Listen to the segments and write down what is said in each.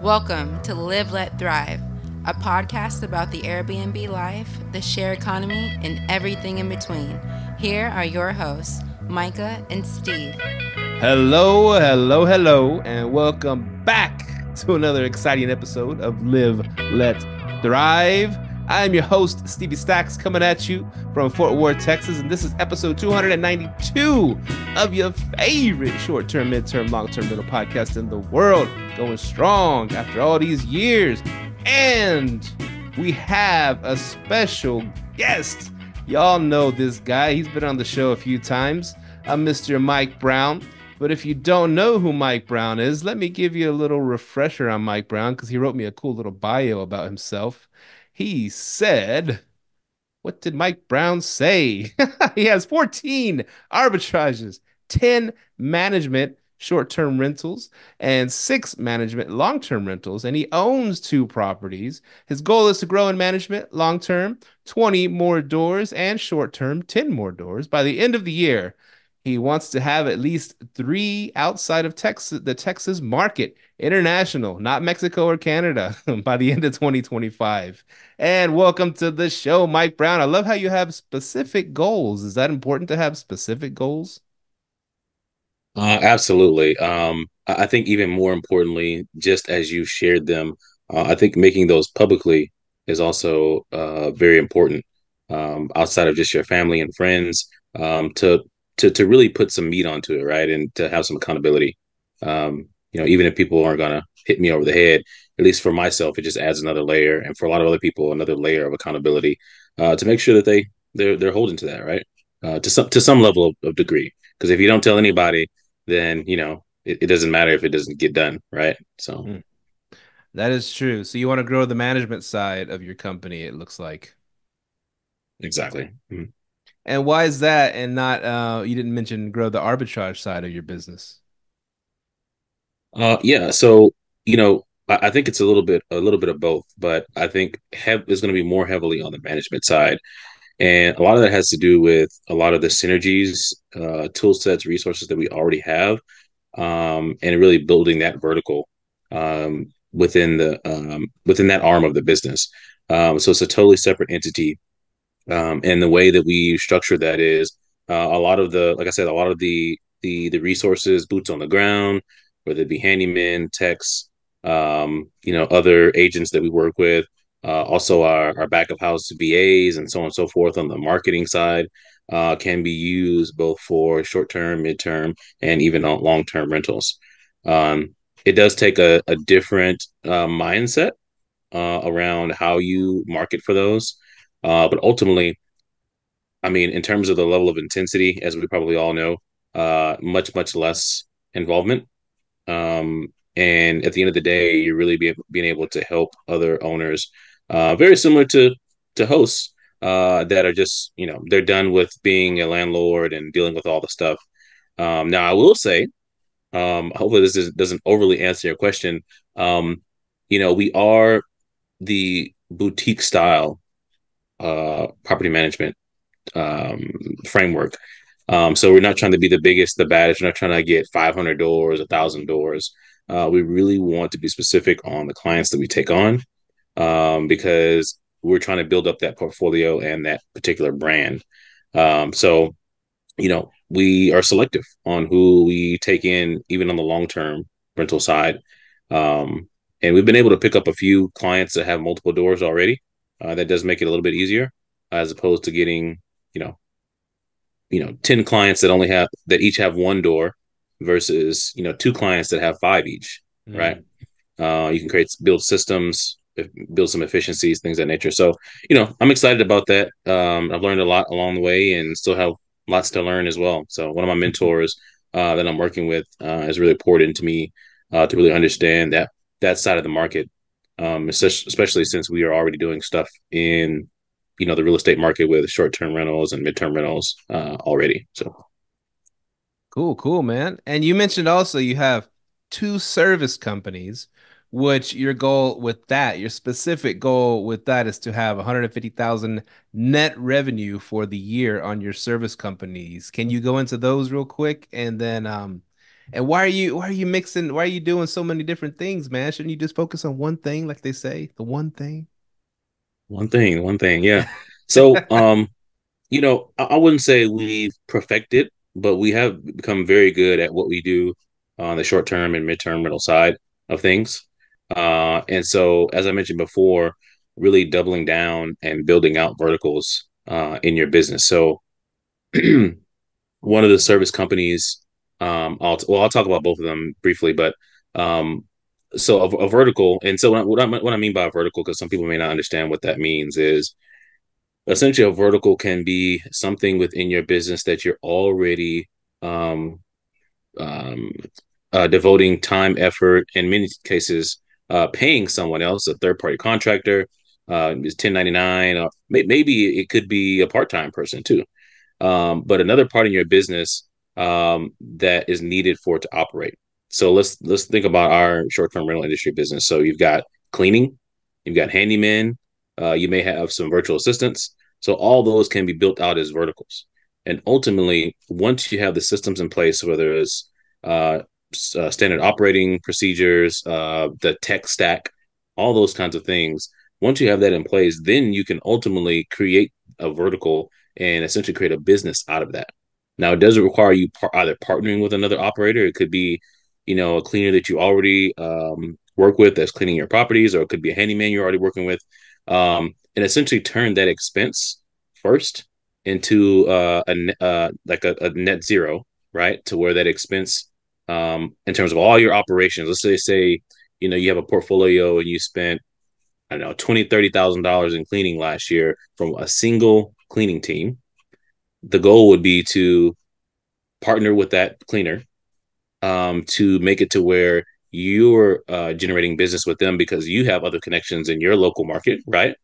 Welcome to Live, Let Thrive, a podcast about the Airbnb life, the share economy, and everything in between. Here are your hosts, Micah and Steve. Hello, hello, hello, and welcome back to another exciting episode of Live, Let Thrive. I am your host, Stevie Stacks, coming at you from Fort Worth, Texas, and this is episode 292 of your favorite short-term, mid-term, long-term rental podcast in the world, going strong after all these years. And we have a special guest. Y'all know this guy. He's been on the show a few times. I'm Mr. Mike Brown. But if you don't know who Mike Brown is, let me give you a little refresher on Mike Brown because he wrote me a cool little bio about himself. He said, what did Mike Brown say? He has 14 arbitrages, 10 management short-term rentals, and 6 management long-term rentals, and he owns 2 properties. His goal is to grow in management long-term, 20 more doors, and short-term, 10 more doors by the end of the year. He wants to have at least 3 outside of Texas, the Texas market, international, not Mexico or Canada, by the end of 2025. And welcome to the show, Mike Brown. I love how you have specific goals. Is that important to have specific goals? Absolutely. I think even more importantly, just as you shared them, I think making those publicly is also very important. Outside of just your family and friends, to really put some meat onto it, right, and to have some accountability. Even if people aren't gonna hit me over the head, at least for myself, it just adds another layer, and for a lot of other people, another layer of accountability to make sure that they're holding to that, right, to some level of degree. Because if you don't tell anybody, then it doesn't matter if it doesn't get done, right? So Mm, that is true. So you want to grow the management side of your company, it looks like. exactly. Mhm. And why is that and not you didn't mention grow the arbitrage side of your business? Yeah. So I think it's a little bit of both, but I think is going to be more heavily on the management side, and a lot of that has to do with a lot of the synergies, tool sets, resources that we already have, and really building that vertical within that arm of the business. So it's a totally separate entity. And the way that we structure that is a lot of the, like I said, a lot of the resources, boots on the ground, whether it be handyman, techs, other agents that we work with, also our back of house VAs and so on and so forth on the marketing side, can be used both for short term, mid term, and even on long term rentals. It does take a different mindset around how you market for those. But ultimately, I mean, in terms of the level of intensity, as we probably all know, much, much less involvement. And at the end of the day, you're really being able to help other owners, very similar to hosts that are just, they're done with being a landlord and dealing with all the stuff. Now, I will say, hopefully doesn't overly answer your question. We are the boutique style property management um, framework. So we're not trying to be the biggest, the baddest. We're not trying to get 500 doors, 1,000 doors. We really want to be specific on the clients that we take on because we're trying to build up that portfolio and that particular brand. So, we are selective on who we take in, even on the long term rental side. Um, and we've been able to pick up a few clients that have multiple doors already. That does make it a little bit easier as opposed to getting, you know, 10 clients that each have one door versus, 2 clients that have 5 each, right? Mm. You can build systems, build some efficiencies, things of that nature. So, I'm excited about that. I've learned a lot along the way and still have lots to learn as well. So one of my mentors that I'm working with has really poured into me to really understand that side of the market, especially since we are already doing stuff in the real estate market with short-term rentals and mid-term rentals already. So Cool, cool, man. And you mentioned also you have 2 service companies, which your goal with that, your specific goal with that is to have 150,000 net revenue for the year on your service companies. Can you go into those real quick? And then And why are you mixing? Why are you doing so many different things, man? Shouldn't you just focus on one thing, like they say, the one thing? One thing, yeah. So, I wouldn't say we've perfected, but we have become very good at what we do on the short term and midterm rental side of things. And so, as I mentioned before, really doubling down and building out verticals in your business. So, one of the service companies, I'll talk about both of them briefly, but um, so a vertical, and so what I mean by a vertical, because some people may not understand what that means, is essentially a vertical can be something within your business that you're already um, um, devoting time, effort, in many cases, paying someone else, a third party contractor, is 1099, or maybe it could be a part time person too. But another part in your business that is needed for it to operate. So let's think about our short term rental industry business. So you've got cleaning, you've got handyman, you may have some virtual assistants. So all those can be built out as verticals. And ultimately, once you have the systems in place, whether it's uh, standard operating procedures, the tech stack, all those kinds of things, once you have that in place, then you can ultimately create a vertical and essentially create a business out of that. Now, it doesn't require you either partnering with another operator. It could be, a cleaner that you already work with that's cleaning your properties, or it could be a handyman you're already working with, and essentially turn that expense first into a net zero, right? To where that expense, in terms of all your operations, let's say you have a portfolio and you spent, I don't know, $20,000-$30,000 in cleaning last year from a single cleaning team. The goal would be to partner with that cleaner, to make it to where you're generating business with them because you have other connections in your local market, right?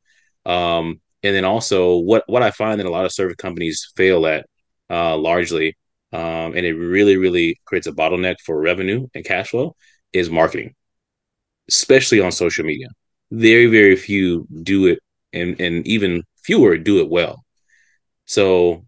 And then also, what I find that a lot of service companies fail at, largely, and it really really creates a bottleneck for revenue and cash flow, is marketing, especially on social media. Very very few do it, and even fewer do it well. So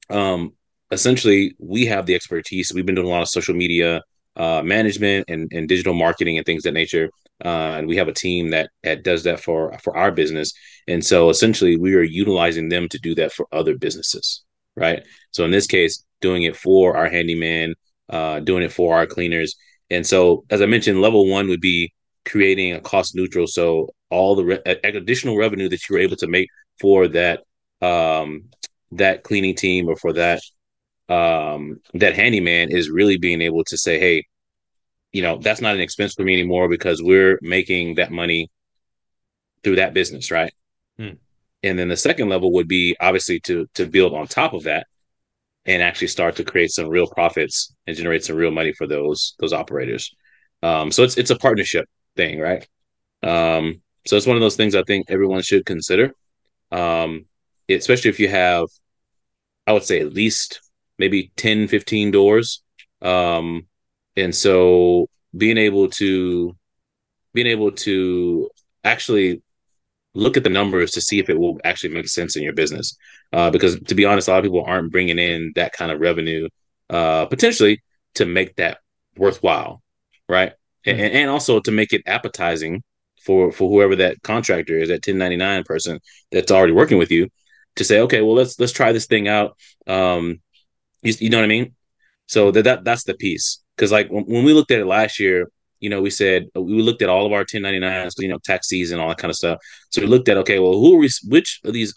um, essentially, we have the expertise. We've been doing a lot of social media management and digital marketing and things of that nature. And we have a team that does that for our business. And so essentially, we are utilizing them to do that for other businesses, right? So in this case, doing it for our handyman, doing it for our cleaners. And so, as I mentioned, level one would be creating a cost neutral. So all the additional revenue that you were able to make for um, that cleaning team, or for that handyman, is really being able to say, hey, that's not an expense for me anymore because we're making that money through that business, right? Hmm. And then the second level would be obviously to build on top of that and actually start to create some real profits and generate some real money for those operators. So it's a partnership thing, right? So it's one of those things I think everyone should consider, um, especially if you have, I would say, at least maybe 10, 15 doors. Um, and so being able to actually look at the numbers to see if it will actually make sense in your business. Because to be honest, a lot of people aren't bringing in that kind of revenue, potentially, to make that worthwhile, right? Hmm. And also to make it appetizing for whoever that contractor is, that 1099 person that's already working with you, to say, okay, well, let's try this thing out. Um, you know what I mean? So that's the piece. Because like when we looked at it last year, we said we looked at all of our 1099s, tax season, all that kind of stuff. So we looked at, okay, well, which of these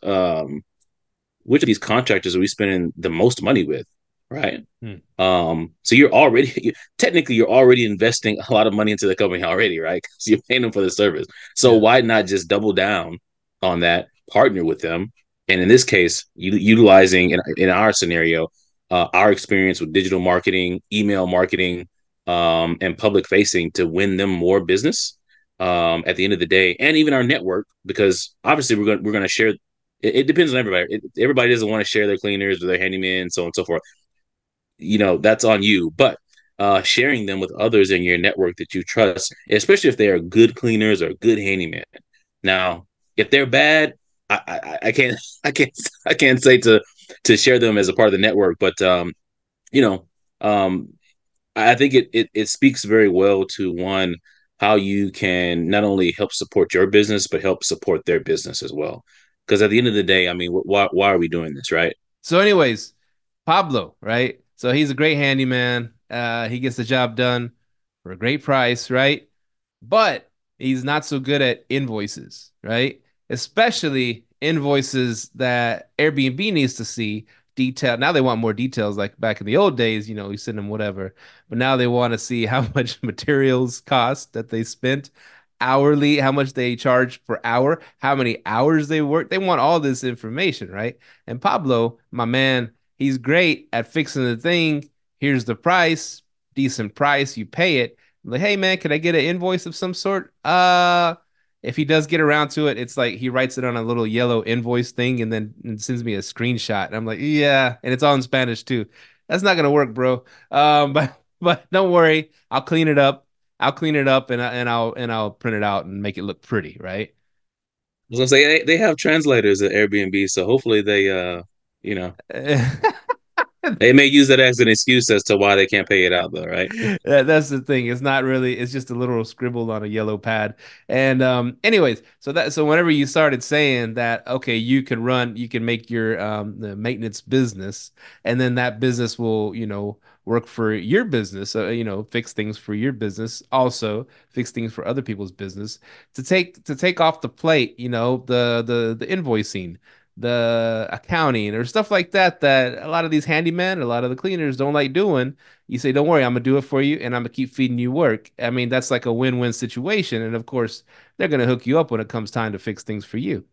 contractors are we spending the most money with, right? Hmm. So technically you're already investing a lot of money into the company already, right? Because you're paying them for the service. So Yeah. why not just double down on that, partner with them, and in this case, utilizing in our scenario, our experience with digital marketing, email marketing, and public facing to win them more business. At the end of the day, and even our network, because obviously we're going to share. It depends on everybody. Everybody doesn't want to share their cleaners or their handyman, so on and so forth. That's on you, but sharing them with others in your network that you trust, especially if they are good cleaners or good handyman. Now, if they're bad, I can't I can't I can't say to share them as a part of the network, but you know um I think it speaks very well to one how you can not only help support your business but help support their business as well. Because at the end of the day, I mean, why are we doing this, right? So, anyways, Pablo, right? So he's a great handyman. He gets the job done for a great price, right? But he's not so good at invoices, right? Especially invoices that Airbnb needs to see detail. Now they want more details, like back in the old days, you send them whatever. But now they want to see how much materials cost that they spent hourly, how much they charge per hour, how many hours they work. They want all this information, right? And Pablo, my man, he's great at fixing the thing. Here's the price, decent price, you pay it. Like, hey man, can I get an invoice of some sort? If he does get around to it, it's like he writes it on a little yellow invoice thing and then sends me a screenshot. And I'm like, yeah, and it's all in Spanish too. That's not gonna work, bro. But don't worry, I'll clean it up. I'll clean it up and I'll print it out and make it look pretty, right? I was gonna say they have translators at Airbnb, so hopefully they you know they may use that as an excuse as to why they can't pay it out though, right? That's the thing. It's not really. It's just a little scribbled on a yellow pad. And anyways, so whenever you started saying that, okay, you can make your the maintenance business, and then that business will work for your business. Fix things for your business, also fix things for other people's business. To take off the plate, the invoicing, the accounting, or stuff like that a lot of these handymen, a lot of the cleaners don't like doing. You say, don't worry, I'm gonna do it for you and I'm gonna keep feeding you work. I mean, that's like a win-win situation. And of course, they're gonna hook you up when it comes time to fix things for you.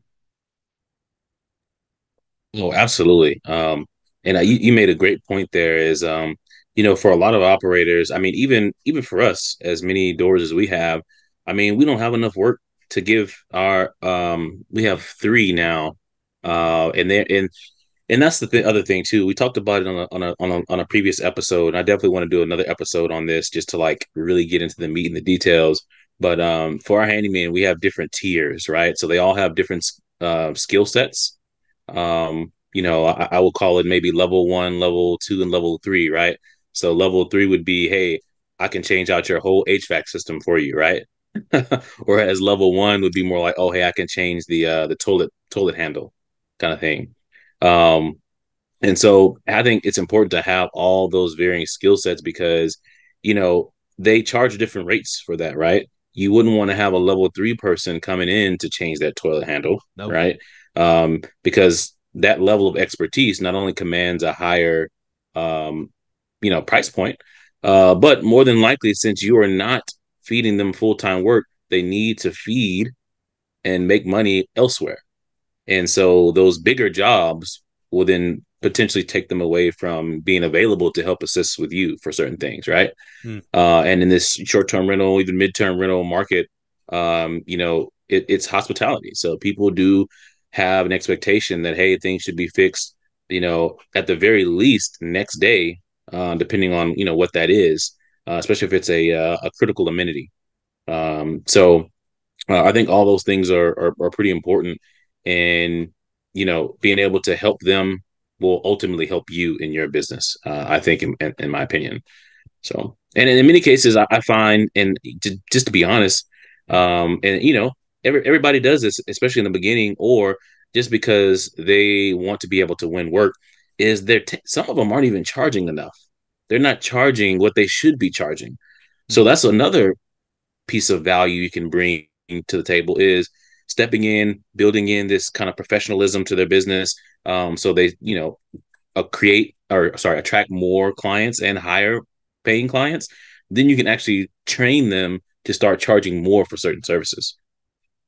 Oh, absolutely. And you made a great point there. Is for a lot of operators, I mean, even for us, as many doors as we have, I mean, we don't have enough work to give our. We have three now, and that's the other thing too. We talked about it on a previous episode, and I definitely want to do another episode on this just to like really get into the meat and the details. But for our handyman, we have different tiers, right? So they all have different skill sets. I will call it maybe level one, level two, and level three, right? So level three would be, hey, I can change out your whole HVAC system for you, right? Whereas level one would be more like, oh, hey, I can change the toilet handle kind of thing. Um, and so I think it's important to have all those varying skill sets because, they charge different rates for that, right? You wouldn't want to have a level three person coming in to change that toilet handle, Nope. right? Because that level of expertise not only commands a higher, price point, but more than likely, since you are not feeding them full time work, they need to feed and make money elsewhere. And so those bigger jobs will then potentially take them away from being available to help assist with you for certain things, right? Hmm. And in this short-term rental, even mid-term rental market, it's hospitality. So people do have an expectation that, hey, things should be fixed, at the very least next day, depending on, what that is, especially if it's a critical amenity. So I think all those things are pretty important, and being able to help them will ultimately help you in your business. I think, in my opinion. So, and in many cases, I find, and just to be honest, and everybody does this, especially in the beginning, or just because they want to be able to win work, is some of them aren't even charging enough. They're not charging what they should be charging. So Hmm. that's another piece of value you can bring to the table is stepping in, building in this kind of professionalism to their business. So they, attract more clients and higher paying clients. Then you can actually train them to start charging more for certain services.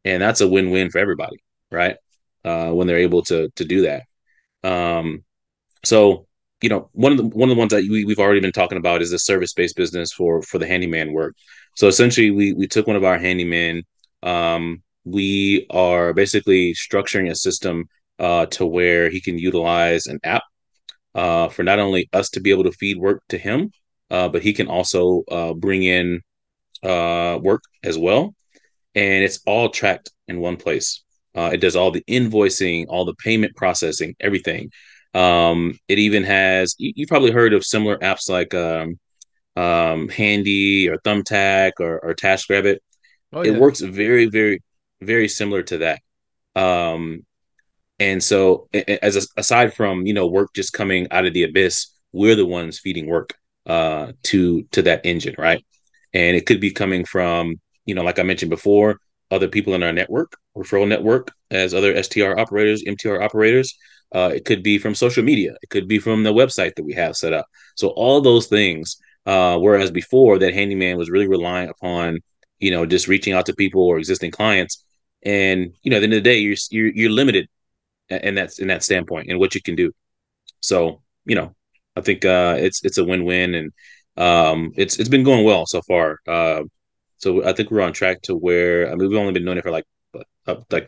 And that's a win-win for everybody, right? When they're able to do that. Um, so one of the ones that we've already been talking about is the service-based business for the handyman work. So essentially, we took one of our handymen. We are basically structuring a system to where he can utilize an app for not only us to be able to feed work to him, but he can also bring in work as well, and it's all tracked in one place. It does all the invoicing, all the payment processing, everything. It even has, you've probably heard of similar apps like Handy or Thumbtack or TaskRabbit. Oh It yeah. works very, very, very similar to that. Um, and so, aside from work just coming out of the abyss, we're the ones feeding work to that engine, right? And it could be coming from like I mentioned before, other people in our network, referral network, as other STR operators, MTR operators. It could be from social media. It could be from the website that we have set up. So all those things. Whereas before, that handyman was really relying upon just reaching out to people or existing clients, and at the end of the day, you're limited in that standpoint and what you can do. So I think it's a win-win, and it's been going well so far. So I think we're on track to where, I mean, we've only been doing it for like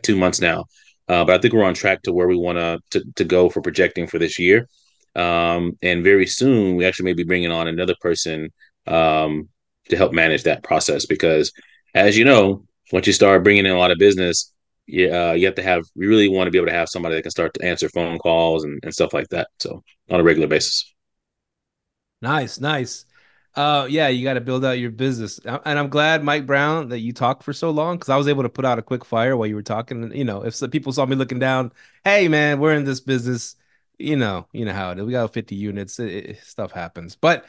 2 months now, but I think we're on track to where we want to go for projecting for this year. And very soon we actually may be bringing on another person to help manage that process, because as you know, once you start bringing in a lot of business, you have to have, you really want to be able to have somebody that can start to answer phone calls and stuff like that. So on a regular basis. Nice, nice. Yeah, you got to build out your business, and I'm glad, Mike Brown, that you talked for so long because I was able to put out a quick fire while you were talking. If some people saw me looking down, hey man, we're in this business. You know how it is. We got 50 units. Stuff happens, but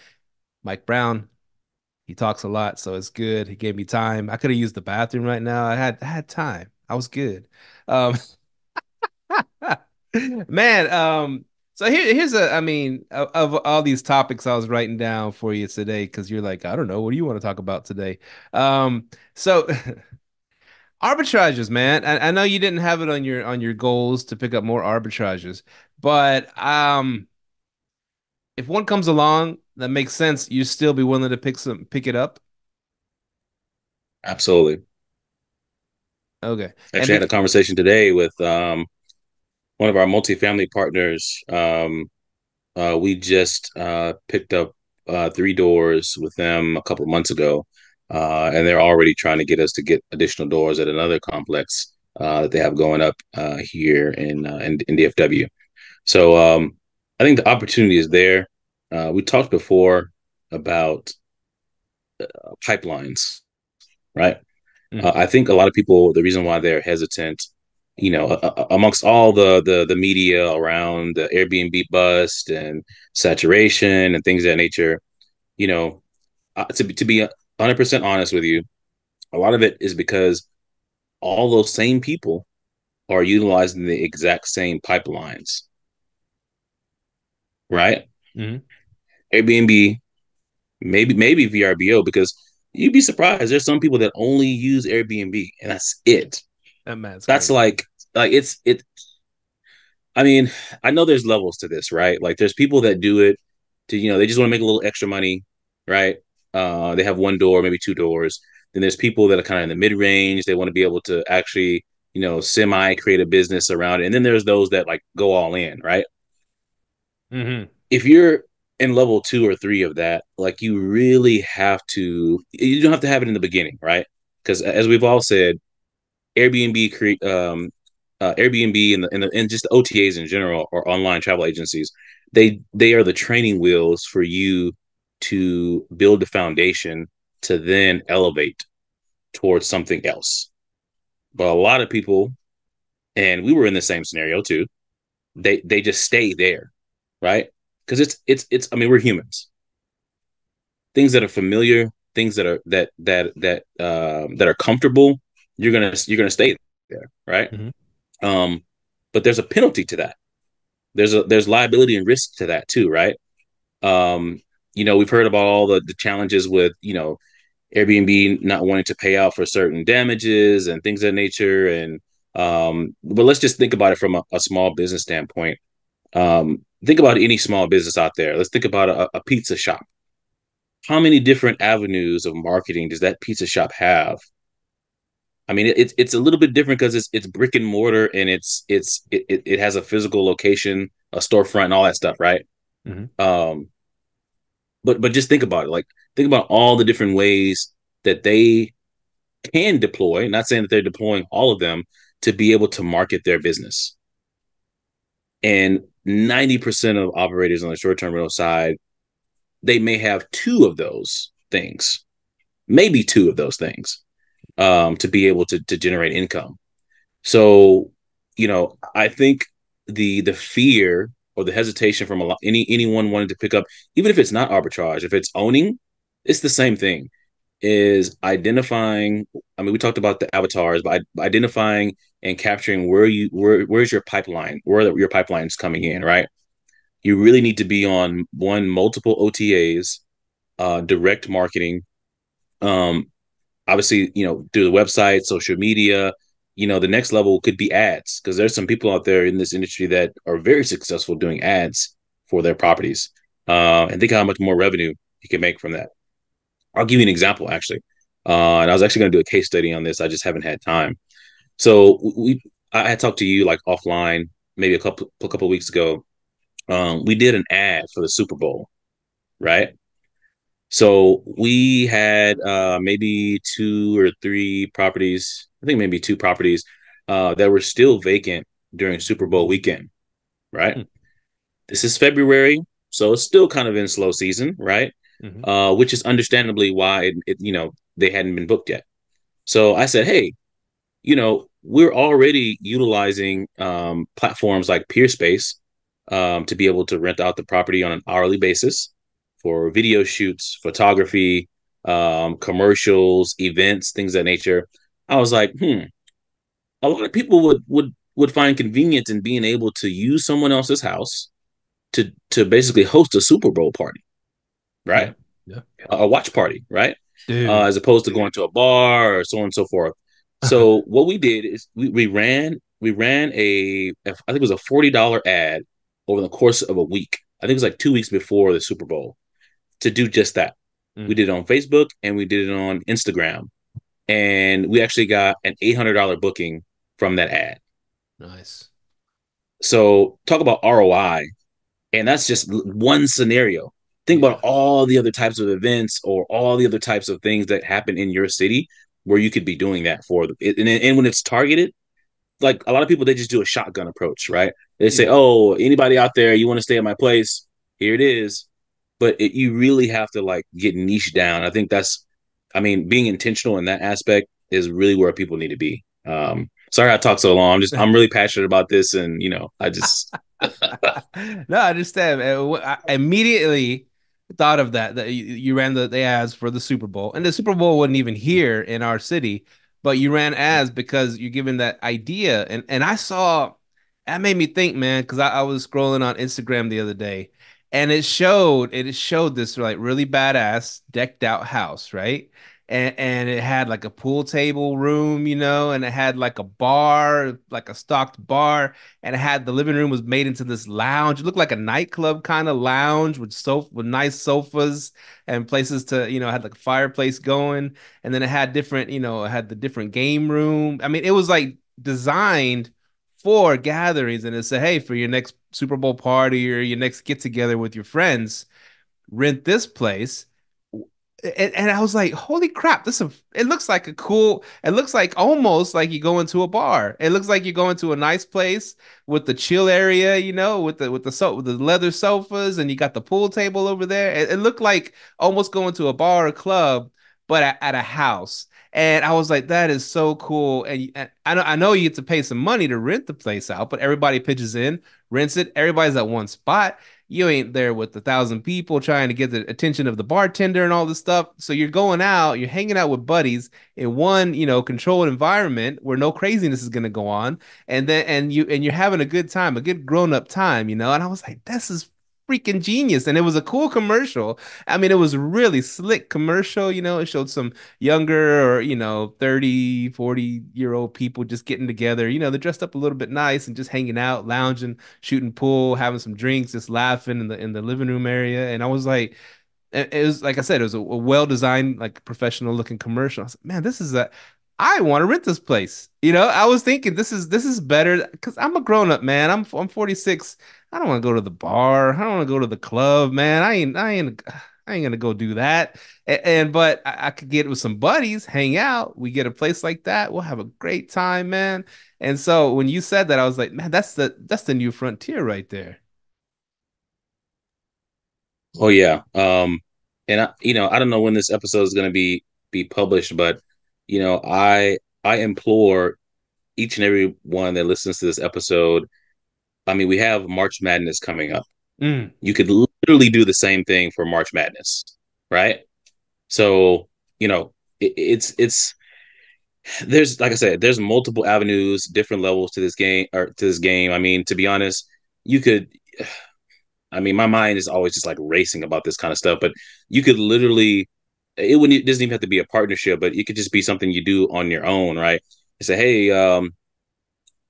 Mike Brown, he talks a lot, so it's good. He gave me time. I could have used the bathroom right now. I had time. I was good. Um, Man, so here's I mean, of all these topics I was writing down for you today, because you're like, I don't know, what do you want to talk about today? So arbitrages, man. I know you didn't have it on your goals to pick up more arbitrages, but if one comes along that makes sense, you still be willing to pick it up. Absolutely. Okay. And Actually, I had a conversation today with one of our multifamily partners. We just picked up 3 doors with them a couple of months ago, and they're already trying to get us to get additional doors at another complex that they have going up here in DFW. So I think the opportunity is there. We talked before about pipelines, right? Mhm. I think a lot of people, the reason why they're hesitant, amongst all the media around the Airbnb bust and saturation and things of that nature, you know, to be 100% honest with you, a lot of it is because all those same people are utilizing the exact same pipelines, right? Mhm. Airbnb, maybe VRBO, because you'd be surprised. There's some people that only use Airbnb, and that's it. That man's That's crazy. like it. I mean, I know there's levels to this, right? Like there's people that do it to, they just want to make a little extra money, right? They have 1 door, maybe 2 doors. Then there's people that are kind of in the mid range. They want to be able to actually, semi create a business around it. And then there's those that like go all in, right? Hmm. If you're in level 2 or 3 of that, like you don't have to have it in the beginning, right? Because as we've all said, Airbnb create Airbnb and just the OTAs in general, or online travel agencies, they are the training wheels for you to build the foundation to then elevate towards something else. But a lot of people, and we were in the same scenario too, they just stay there, right? Because it's I mean, we're humans. Things that are familiar, things that are comfortable, you're gonna stay there, right? Hmm. Um, but there's a penalty to that. There's liability and risk to that too, right? Um, we've heard about all the challenges with Airbnb not wanting to pay out for certain damages and things of that nature. And but let's just think about it from a small business standpoint. Think about any small business out there. Let's think about a pizza shop. How many different avenues of marketing does that pizza shop have? I mean, it's a little bit different because it's brick and mortar, and it has a physical location, a storefront, and all that stuff, right? Hmm. Um, but just think about it. Like, think about all the different ways that they can deploy. Not saying that they're deploying all of them to be able to market their business. And 90% of operators on the short term rental side they may have two of those things, maybe two of those things, to be able to generate income. So, I think the fear or the hesitation from anyone wanting to pick up, even if it's not arbitrage, if it's owning, it's the same thing. Is identifying. I mean, we talked about the avatars, but identifying and capturing where's your pipeline, where your pipeline's coming in, right? You really need to be on multiple OTAs, direct marketing, um, obviously, through the website, social media. The next level could be ads, because there's some people out there in this industry that are very successful doing ads for their properties. And think how much more revenue you can make from that. I'll give you an example, actually. And I was actually going to do a case study on this. I just haven't had time. So I had talked to you like offline, maybe a couple weeks ago. We did an ad for the Super Bowl, right? So we had maybe two or three properties, I think maybe two properties that were still vacant during Super Bowl weekend, right? This is February, so it's still kind of in slow season, right? Which is understandably why they hadn't been booked yet. So I said, hey, we're already utilizing platforms like PeerSpace to be able to rent out the property on an hourly basis for video shoots, photography, commercials, events, things of that nature. I was like, a lot of people would find convenience in being able to use someone else's house to basically host a Super Bowl party, right? Yeah. A watch party, right? Dude. As opposed to going to a bar or so on and so forth. So what we did is we ran I think it was a $40 ad over the course of a week. I think it was like 2 weeks before the Super Bowl to do just that. We did it on Facebook and we did it on Instagram. And we actually got an $800 booking from that ad. Nice. So talk about ROI. And that's just one scenario. Think Yeah. about all the other types of events or all the other types of things that happen in your city where you could be doing that for them. And when it's targeted, like a lot of people, they just do a shotgun approach, right? They say, Yeah. oh, anybody out there, you want to stay at my place? Here it is. But you really have to like get niche down. I mean, being intentional in that aspect is really where people need to be. Sorry I talked so long. I'm really passionate about this, and I just No, I understand. I immediately thought of that you ran the ads for the Super Bowl, and the Super Bowl wasn't even here in our city, but you ran ads because you're given that idea, and I saw that made me think, man, because I was scrolling on Instagram the other day, and it showed this like really badass decked out house, right? And it had like a pool table room, and it had like a bar, like a stocked bar, and it had the living room was made into this lounge. It looked like a nightclub kind of lounge with nice sofas and places to, had like a fireplace going. And then it had it had the different game room. I mean, it was like designed for gatherings, and it said, hey, for your next Super Bowl party or your next get together with your friends, rent this place. And I was like, holy crap, it looks like it looks like almost like you go into a bar. It looks like you go into a nice place with the chill area, with the leather sofas, and you got the pool table over there. It looked like almost going to a bar or club, but at a house. And I was like, that is so cool. And I know you get to pay some money to rent the place out, but everybody pitches in, rents it, everybody's at one spot. You ain't there with 1,000 people trying to get the attention of the bartender and all this stuff. So you're going out, you're hanging out with buddies in one, controlled environment where no craziness is going to go on. And you're having a good time, a good grown-up time. And I was like, this is freaking genius. And it was a cool commercial. I mean, it was a really slick commercial. It showed some younger or 30, 40-year-old people just getting together. They're dressed up a little bit nice and just hanging out, lounging, shooting pool, having some drinks, just laughing in the living room area. And I was like, it was like I said, it was a well-designed, like professional looking commercial. I was like, man, I want to rent this place. I was thinking this is better because I'm a grown-up man. I'm 46. I don't want to go to the bar. I don't want to go to the club, man. I ain't gonna go do that. But I could get with some buddies, hang out. We get a place like that. We'll have a great time, man. And so when you said that, I was like, man, that's the new frontier right there. Oh yeah. And I don't know when this episode is going to be published, but I implore each and every one that listens to this episode. I mean, we have March Madness coming up. Mm. You could literally do the same thing for March Madness, right? So, it's there's, like I said, there's multiple avenues, different levels to this game. I mean, to be honest, you could I mean, my mind is always just like racing about this kind of stuff, but you could literally, it doesn't even have to be a partnership, but it could just be something you do on your own, right? You say, hey,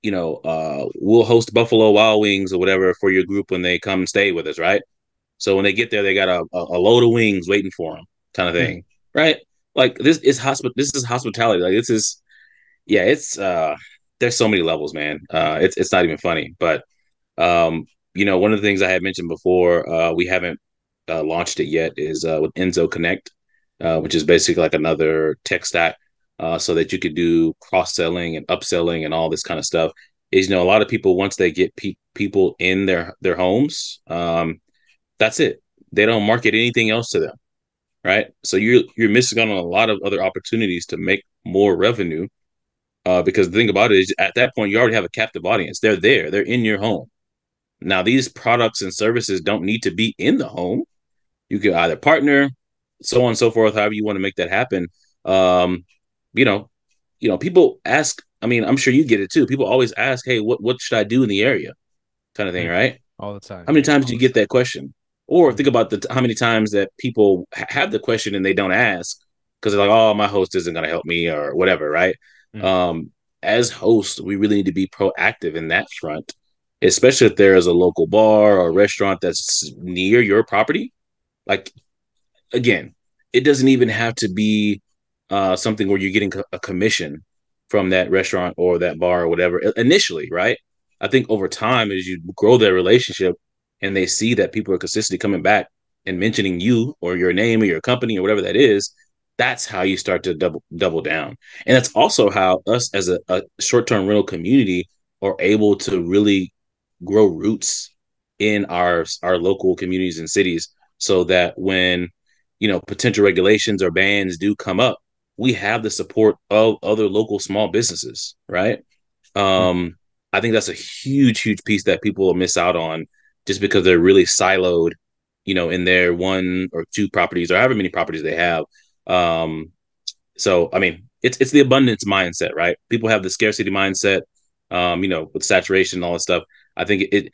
we'll host Buffalo Wild Wings or whatever for your group when they come and stay with us, right? So when they get there, they got a load of wings waiting for them, kind of Mm. thing, right? Like this is hospitality. Like this is, yeah, it's there's so many levels, man. It's not even funny, but one of the things I had mentioned before, we haven't launched it yet, is with Enzo Connect, which is basically like another tech stack, so that you could do cross selling and upselling and all this kind of stuff. Is a lot of people, once they get people in their homes, that's it. They don't market anything else to them, right? So you're missing out on a lot of other opportunities to make more revenue. Because the thing about it is, at that point, you already have a captive audience. They're there. They're in your home. Now, these products and services don't need to be in the home. You could either partner, so on and so forth, however you want to make that happen. Um, you know, people ask, I mean, I'm sure you get it too. People always ask, hey, what should I do in the area? Kind of thing, Mm. right? All the time. How many Yeah. times do you get that question? Or Mm. think about how many times that people have the question and they don't ask because they're like, oh, my host isn't going to help me or whatever, right? Mm. Um, as hosts, we really need to be proactive in that front, especially if there is a local bar or restaurant that's near your property. Like, again, it doesn't even have to be something where you're getting a commission from that restaurant or that bar or whatever initially, right? I think over time, as you grow their relationship and they see that people are consistently coming back and mentioning you or your name or your company or whatever that is, that's how you start to double down. And that's also how us as a short-term rental community are able to really grow roots in our local communities and cities, so that when potential regulations or bans do come up, we have the support of other local small businesses, right? Mm. um I think that's a huge piece that people will miss out on, just because they're really siloed, in their one or two properties or however many properties they have. So I mean, it's the abundance mindset, right? People have the scarcity mindset, with saturation and all that stuff. I think it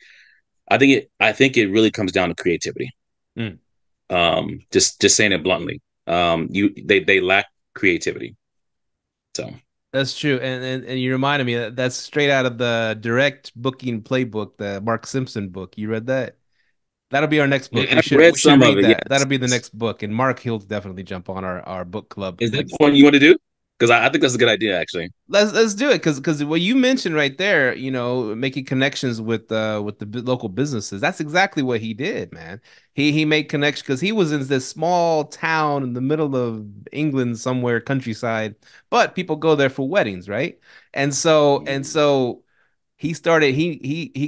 really comes down to creativity. Mm. Just saying it bluntly. They lack creativity. So That's true, and you reminded me that that's straight out of the direct booking playbook, the Mark Simpson book. You read that? That'll be our next book. We I've should read we should some of read it. that. That'll Yes. be the next book, and Mark he'll definitely jump on our book club Is that the next. one you want to do? Because I think that's a good idea, actually. Let's do it because what you mentioned right there, making connections with the local businesses. That's exactly what he did, man. He made connections because he was in this small town in the middle of England somewhere, countryside, but people go there for weddings, right? And so he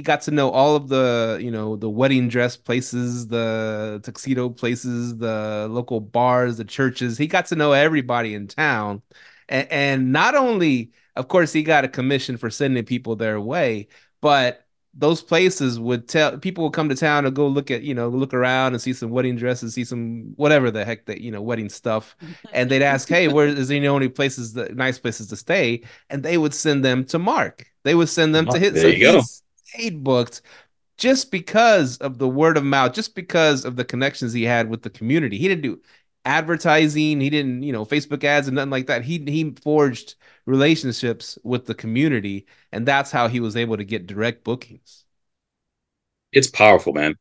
got to know all of the the wedding dress places, the tuxedo places, the local bars, the churches. He got to know everybody in town, and not only, of course, he got a commission for sending people their way, but those places would tell people would come to town to go look at look around and see some wedding dresses, see some whatever the heck that wedding stuff, and they'd ask, hey, where is there any places, the nice places to stay, and they would send them to Mark. They would send them to his. There So you he go. stayed booked just because of the word of mouth, just because of the connections he had with the community. He didn't do advertising. He didn't, Facebook ads and nothing like that. He forged relationships with the community, and that's how he was able to get direct bookings. It's powerful, man.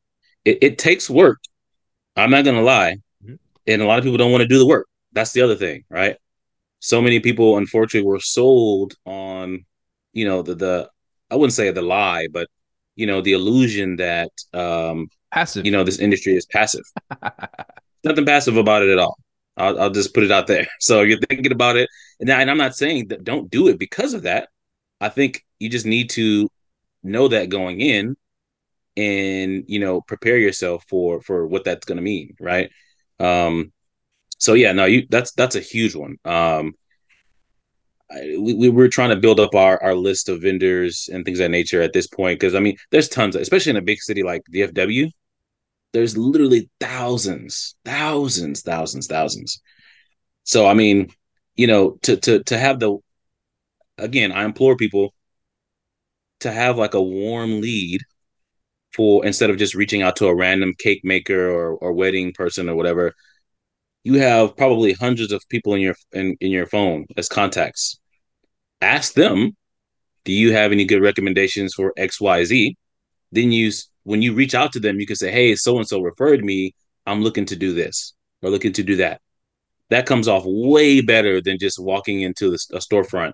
It takes work. I'm not gonna lie, Mhm. and a lot of people don't want to do the work. That's the other thing, right? So many people, unfortunately, were sold on, the I wouldn't say the lie, but the illusion that Passive. this industry is passive. Nothing passive about it at all. I'll just put it out there. So you're thinking about it, and I'm not saying that don't do it because of that. I think you just need to know that going in, and prepare yourself for what that's going to mean, right? So yeah, no, you that's a huge one. We're trying to build up our list of vendors and things of that nature at this point, because I mean there's tons, especially in a big city like DFW. There's literally thousands. So I mean, to have the again, I implore people to have like a warm lead for, instead of just reaching out to a random cake maker or wedding person or whatever. You have probably hundreds of people in your phone as contacts. Ask them, do you have any good recommendations for XYZ? Then when you reach out to them, you can say, hey, so and so referred me. I'm looking to do this or looking to do that. That comes off way better than just walking into a storefront.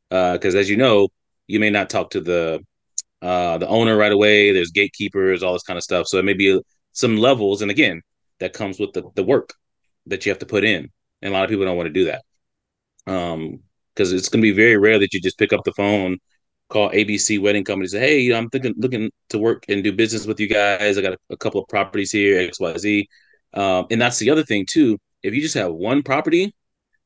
Because as you know, you may not talk to the owner right away. There's gatekeepers, all this kind of stuff. So it may be some levels, and again, that comes with the work that you have to put in, and a lot of people don't want to do that. Because it's going to be very rare that you just pick up the phone, call ABC Wedding Company, say, hey, I'm looking to work and do business with you guys. I got a couple of properties here, XYZ. And that's the other thing too. If you just have one property,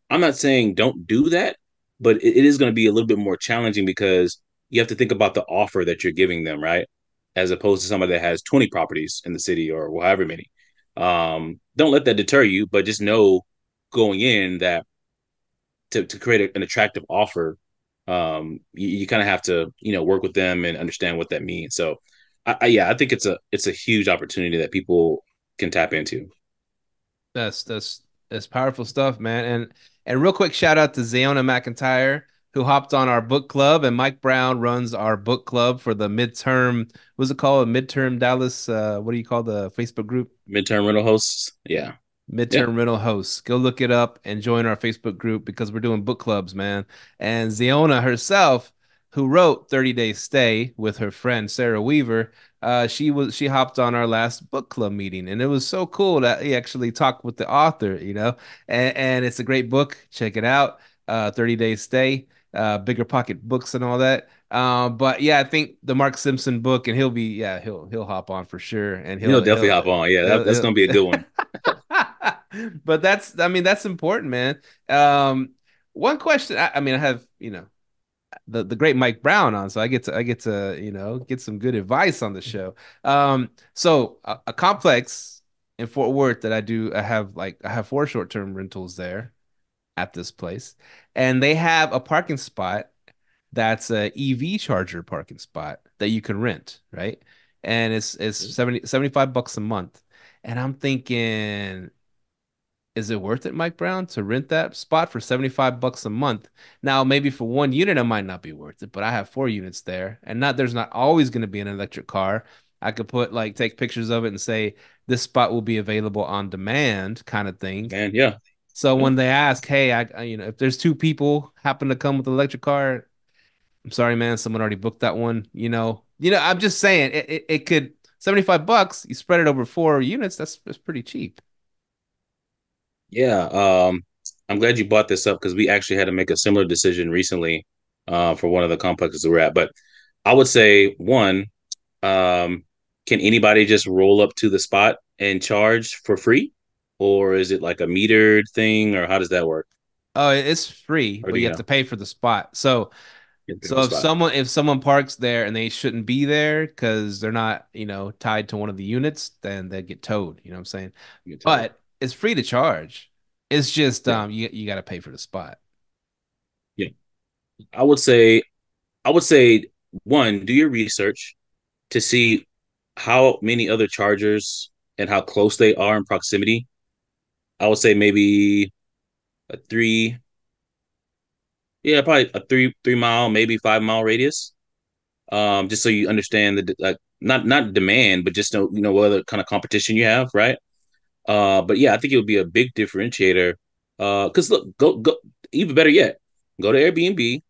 I'm not saying don't do that, but it is going to be a little bit more challenging because you have to think about the offer that you're giving them, right? As opposed to somebody that has 20 properties in the city or however many. Don't let that deter you, but just know going in that to create an attractive offer, you kind of have to, work with them and understand what that means. So yeah, I think it's a huge opportunity that people can tap into. That's powerful stuff, man. And real quick shout out to Zayona McIntyre, who hopped on our book club, and Mike Brown runs our book club for the midterm. What's it called? Midterm Dallas. What do you call the Facebook group? Midterm rental hosts. Yeah. Yeah. Midterm Rental Hosts. Go look it up and join our Facebook group because we're doing book clubs, man. And Ziona herself, who wrote 30 Days Stay with her friend Sarah Weaver, she hopped on our last book club meeting, and it was so cool that he actually talked with the author, and it's a great book. Check it out. 30 Days Stay, Bigger Pocket Books and all that. But yeah, I think the Mark Simpson book, and he'll hop on for sure, and He'll definitely hop on. Yeah, that's he'll gonna be a good one. But I mean, that's important, man. One question, I mean, I have, the great Mike Brown on, so I get to, get some good advice on the show. So a complex in Fort Worth that I have 4 short-term rentals there at this place, and they have a parking spot that's a EV charger parking spot that you can rent, right? And it's 75 bucks a month. And I'm thinking, is it worth it, Mike Brown, to rent that spot for 75 bucks a month? Now, maybe for one unit, it might not be worth it, but I have 4 units there, and there's not always going to be an electric car. I could take pictures of it and say this spot will be available on demand, kind of thing. And yeah. So Yeah. when they ask, hey, if there's 2 people happen to come with an electric car, I'm sorry, man, someone already booked that one. I'm just saying it could 75 bucks. You spread it over 4 units. That's pretty cheap. Yeah, I'm glad you brought this up because we actually had to make a similar decision recently for one of the complexes we're at. But I would say one, um, can anybody just roll up to the spot and charge for free? Or is it like a metered thing, or how does that work? Oh, it's free, Or but do you you have know? to pay for the spot. So Get to so the if spot. someone parks there and they shouldn't be there because they're not, tied to one of the units, then they get towed. You know what I'm saying? Get told. But it's free to charge. It's just Yeah. you got to pay for the spot. Yeah. I would say I would say one, do your research to see how many other chargers and how close they are in proximity. I would say maybe a three, yeah, probably a three mile, maybe 5 mile radius. Just so you understand the like not demand, but just know what other kind of competition you have, right? But yeah, I think it would be a big differentiator. Because look, go even better yet, go to Airbnb.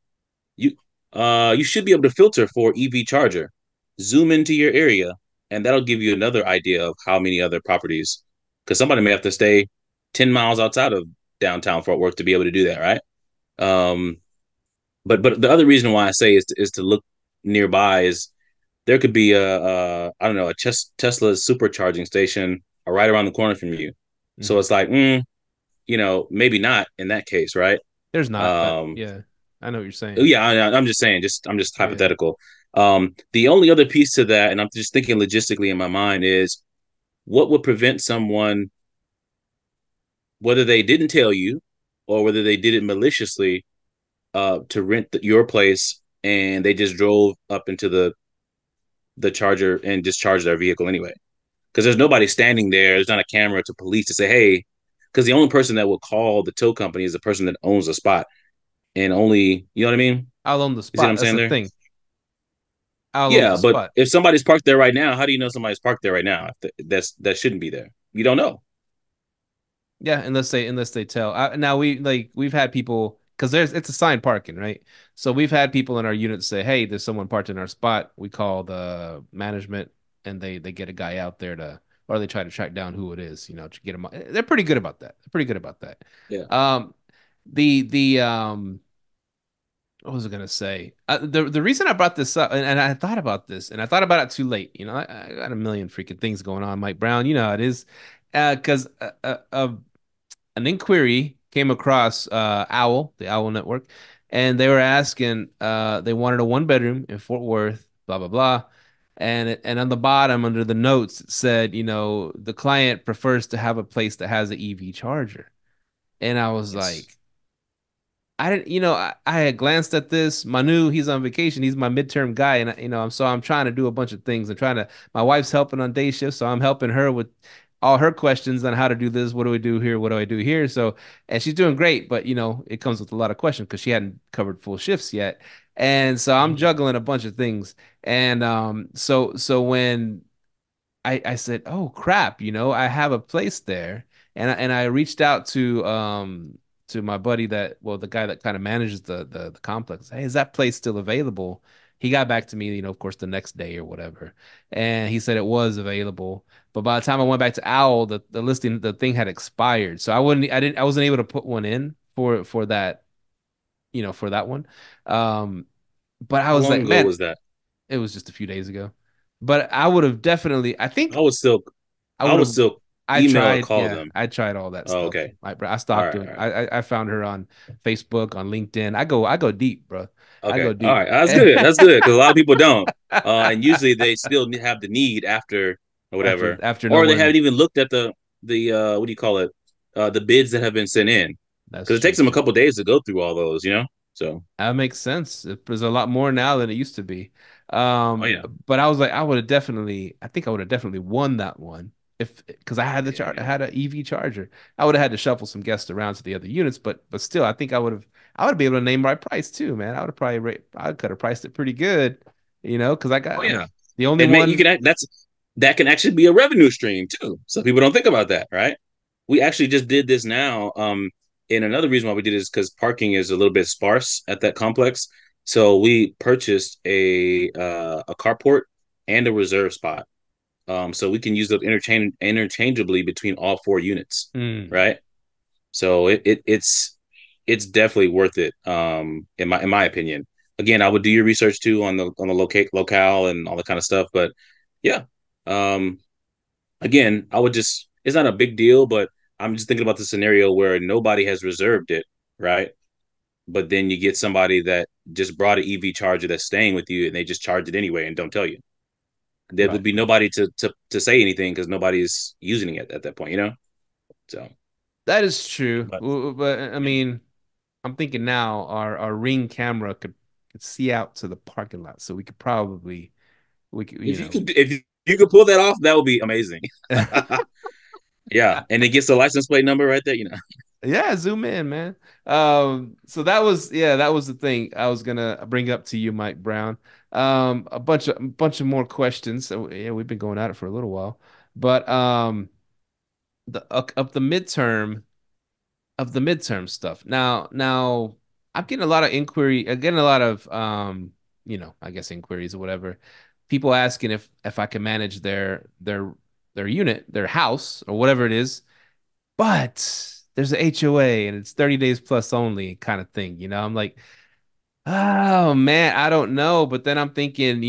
You you should be able to filter for EV charger. Zoom into your area, and that'll give you another idea of how many other properties. Because somebody may have to stay 10 miles outside of downtown Fort Worth to be able to do that, right? Um, but the other reason why I say is to look nearby is there could be a I don't know, a Tesla supercharging station right around the corner from you. So Mhm. it's like, maybe not in that case, right? There's not that. Um, Yeah, I know what you're saying. yeah, I'm just saying, I'm just Yeah. hypothetical. The only other piece to that, and I'm just thinking logistically in my mind, is what would prevent someone, whether they didn't tell you or whether they did it maliciously, to rent your place and they just drove up into the charger and discharged their vehicle anyway. Because there's nobody standing there. There's not a camera to police to say, hey, because the only person that will call the tow company is the person that owns the spot. And only, you know what I mean? I'll own the You see what spot. I'm That's saying the there? thing. I'll own the Yeah, but spot. if somebody's parked there right now, how do you know somebody's parked there right now? That shouldn't be there. You don't know. Yeah, unless they tell. Now we've had people because there's it's assigned parking, right? So we've had people in our unit say, "Hey, there's someone parked in our spot." We call the management, and they get a guy out there to, or they try to track down who it is, to get them. They're pretty good about that. They're pretty good about that. Yeah. Um, the what was I gonna say? The reason I brought this up, and I thought about this, and I thought about it too late. I got a million freaking things going on, Mike Brown. You know how it is, because an inquiry came across Owl, the Owl Network, and they were asking, they wanted a one bedroom in Fort Worth, blah blah blah, and on the bottom under the notes it said, the client prefers to have a place that has an EV charger, and I was Yes. like, I didn't, I had glanced at this. Manu, he's on vacation. He's my midterm guy, and I'm trying to do a bunch of things. I'm trying to. My wife's helping on day shift, so I'm helping her with all her questions on how to do this. What do we do here? What do I do here? So, and she's doing great, but it comes with a lot of questions because she hadn't covered full shifts yet, and so I'm Mhm. juggling a bunch of things. And so when I said, "Oh crap, I have a place there." And I reached out to my buddy the guy that kind of manages the complex. Hey, is that place still available? He got back to me, of course, the next day or whatever. And he said it was available. But by the time I went back to Owl, the listing, the thing had expired. So I wasn't able to put one in for that, for that one. Um, but I How was long like, ago man, was that? it was just a few days ago. But I would have definitely, I think I would still I I would would have. still I email or tried, call yeah, them. I tried all that Oh, stuff. okay. I All stalked right, her. all right. I found her on Facebook, on LinkedIn. I go deep, bro. I go Okay. All deep. right. That's good. That's good because a lot of people don't. And usually they still have the need after or after whatever, after no or they one. haven't even looked at the what do you call it? The bids that have been sent in That's because it true takes them a too. couple days to go through all those. So, That makes sense. There's a lot more now than it used to be. oh yeah, But I was like, I think I would have definitely won that one if because I yeah. had an EV charger. I would have had to shuffle some guests around to the other units, but still, I think I would be able to name my price too, man. I could have priced it pretty good, because Oh yeah. the only And you one. can that can actually be a revenue stream too. So people don't think about that, right? We actually just did this now. And another reason why we did it is because parking is a little bit sparse at that complex. So we purchased a carport and a reserve spot. So we can use them interchangeably between all four units, Hmm. right? So it's definitely worth it. In my opinion. Again, I would do your research too on the locale and all that kind of stuff. But yeah, um, again, I would just it's not a big deal, but I'm just thinking about the scenario where nobody has reserved it, right? But then you get somebody that just brought an EV charger that's staying with you and they just charge it anyway and don't tell you. There would Right. be nobody to say anything because nobody's using it at that point. So, That is true. but But I yeah. mean, I'm thinking now our ring camera could see out to the parking lot, so we could If you could pull that off, that would be amazing. Yeah, and it gets the license plate number right there. Yeah, zoom in, man. That was the thing I was gonna bring up to you, Mike Brown. A bunch of more questions. So yeah, we've been going at it for a little while, but the of the midterm stuff. Now I'm getting a lot of inquiry, getting a lot of I guess inquiries or whatever. People asking if I can manage their unit, their house or whatever it is, but there's an HOA and it's 30 days plus only kind of thing. I'm like, oh man, I don't know. But then I'm thinking,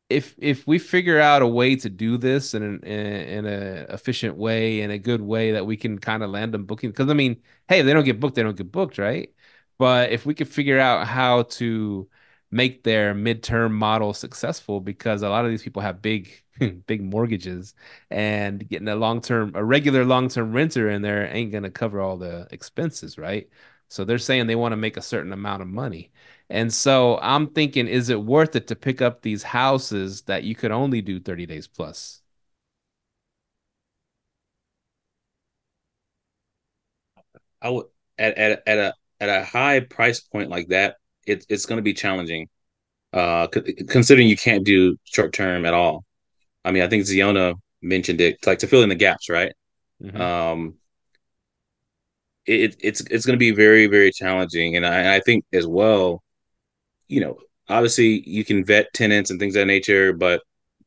if we figure out a way to do this in a efficient way, in a good way that we can kind of land them booking, because I mean, hey, if they don't get booked, they don't get booked, right? But if we could figure out how to make their midterm model successful, because a lot of these people have big big mortgages, and getting a regular long-term renter in there ain't gonna cover all the expenses, right? So they're saying they want to make a certain amount of money. And so I'm thinking, is it worth it to pick up these houses that you could only do 30 days plus? I would at a high price point like that, it's going to be challenging. Considering you can't do short term at all. I mean, I think Ziona mentioned it, like to fill in the gaps, right? Hmm. Um, it's going to be very very challenging, and I think as well, you know, obviously you can vet tenants and things of that nature, but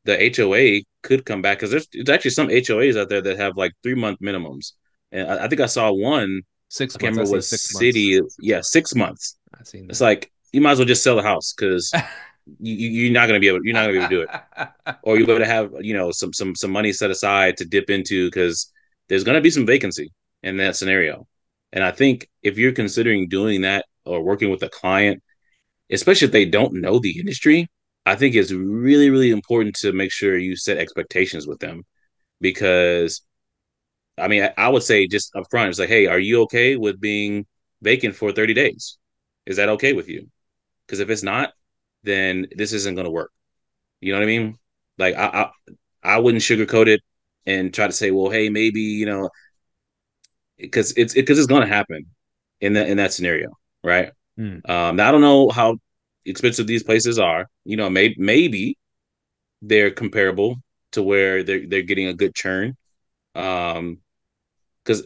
the HOA could come back because there's actually some HOAs out there that have like 3 month minimums, and I think I saw one. I Six can't months. I remember seen what 6 months. city. Yeah, 6 months. I seen It's that. like you might as well just sell the house because you're not gonna be able to do it, or you better have some money set aside to dip into because there's gonna be some vacancy in that scenario. And I think if you're considering doing that or working with a client, especially if they don't know the industry, I think it's really, really important to make sure you set expectations with them. Because I mean, I would say just up front, it's like, hey, are you okay with being vacant for 30 days? Is that okay with you? Because if it's not, then this isn't going to work. You know what I mean? Like I wouldn't sugarcoat it and try to say, well, hey, maybe because it's going to happen in that scenario, right? Hmm. Now I don't know how expensive these places are. Maybe they're comparable to where they're getting a good churn. Because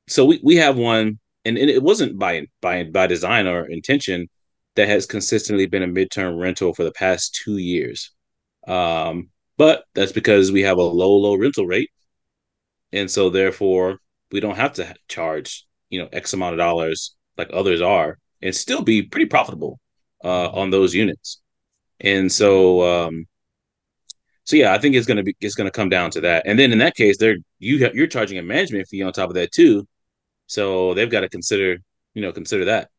so we have one, and it wasn't by design or intention, that has consistently been a midterm rental for the past 2 years. But that's because we have a low rental rate, and so therefore we don't have to charge X amount of dollars like others are, and still be pretty profitable Mhm. on those units. And so yeah, I think it's gonna come down to that. And then in that case, you're charging a management fee on top of that too. So they've got to consider that.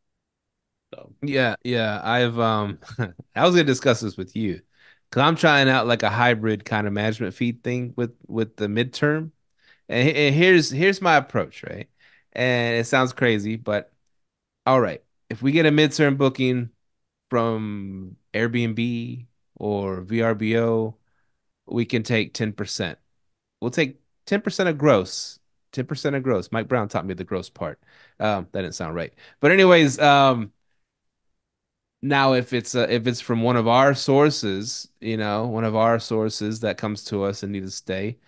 So Yeah, yeah. I was gonna discuss this with you because I'm trying out like a hybrid kind of management fee thing with the midterm. And here's my approach, right? And it sounds crazy, but all right. If we get a midterm booking from Airbnb or VRBO, we can take 10%. We'll take 10% of gross. 10% of gross. Mike Brown taught me the gross part. That didn't sound right. But anyways, now if it's from one of our sources, one of our sources that comes to us and needs to stay,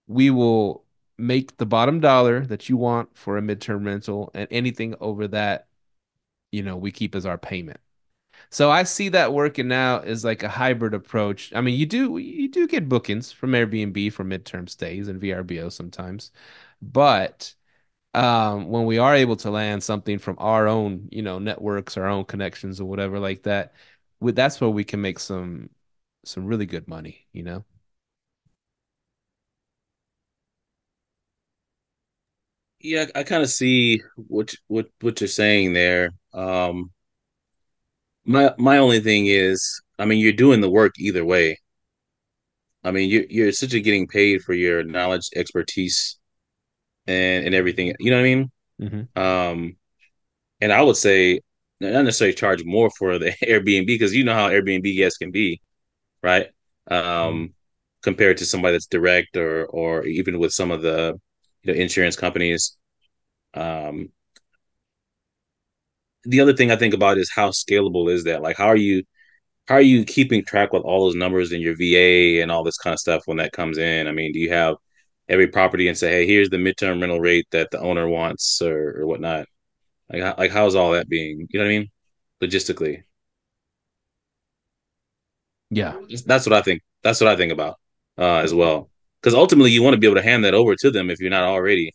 we will make the bottom dollar that you want for a midterm rental, and anything over that, we keep as our payment. So I see that working out as like a hybrid approach. I mean, you do get bookings from Airbnb for midterm stays and VRBO sometimes, but when we are able to land something from our own, networks, our own connections or whatever like that, that's where we can make some really good money. yeah, I kind of see what you're saying there. My only thing is, I mean, you're doing the work either way. I mean, you're essentially getting paid for your knowledge, expertise, and everything. You know what I mean? Hmm. Um, and I would say not necessarily charge more for the Airbnb because you know how Airbnb guests can be, right? Um, Compared to somebody that's direct or even with some of the insurance companies. Um, the other thing I think about is how scalable is that? Like, how are you keeping track with all those numbers in your VA and all this kind of stuff when that comes in? I mean, do you have every property and say, hey, here's the midterm rental rate that the owner wants or whatnot? Like how's all that being? You know what I mean? Logistically, Yeah, that's what I think. That's what I think about as well. Because ultimately, you want to be able to hand that over to them if you're not already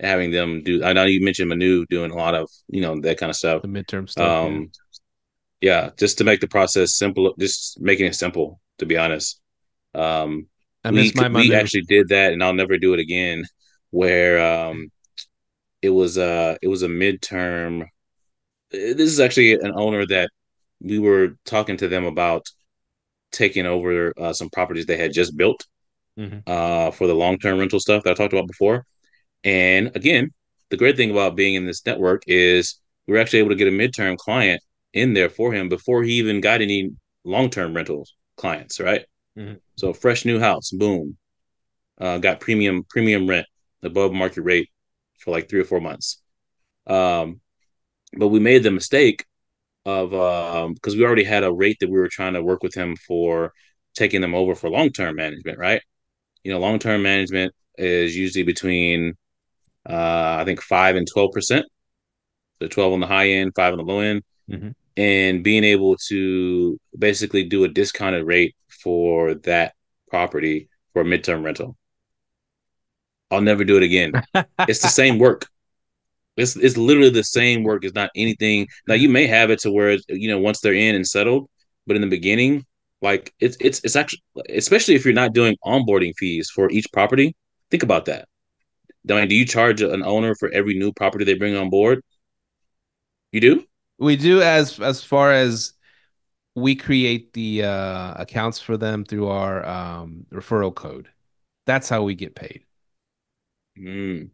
having them do. I know you mentioned Manu doing a lot of that kind of stuff. the midterm stuff. Yeah. Um, yeah, just to make the process simple, just making it simple. to be honest. Um, I we missed my we money. actually did that, and I'll never do it again. Where it was a midterm. This is actually an owner that we were talking to them about taking over some properties they had just built Hmm. for the long term rental stuff that I talked about before. And again, the great thing about being in this network is we were actually able to get a midterm client in there for him before he even got any long term rentals clients, right? Hmm. So fresh new house, boom, got premium rent above market rate for like 3 or 4 months. Um, but we made the mistake of because we already had a rate that we were trying to work with him for taking them over for long term management, right? Long term management is usually between I think 5 and 12%. So 12 on the high end, 5 on the low end, Hmm. and being able to basically do a discounted rate for that property for a midterm rental. I'll never do it again. It's the same work. It's literally the same work. It's not anything. Now you may have it to where once they're in and settled, but in the beginning, like it's actually, especially if you're not doing onboarding fees for each property. Think about that. I mean, do you charge an owner for every new property they bring on board? You do? We do, as far as we create the accounts for them through our referral code. That's how we get paid. Mm,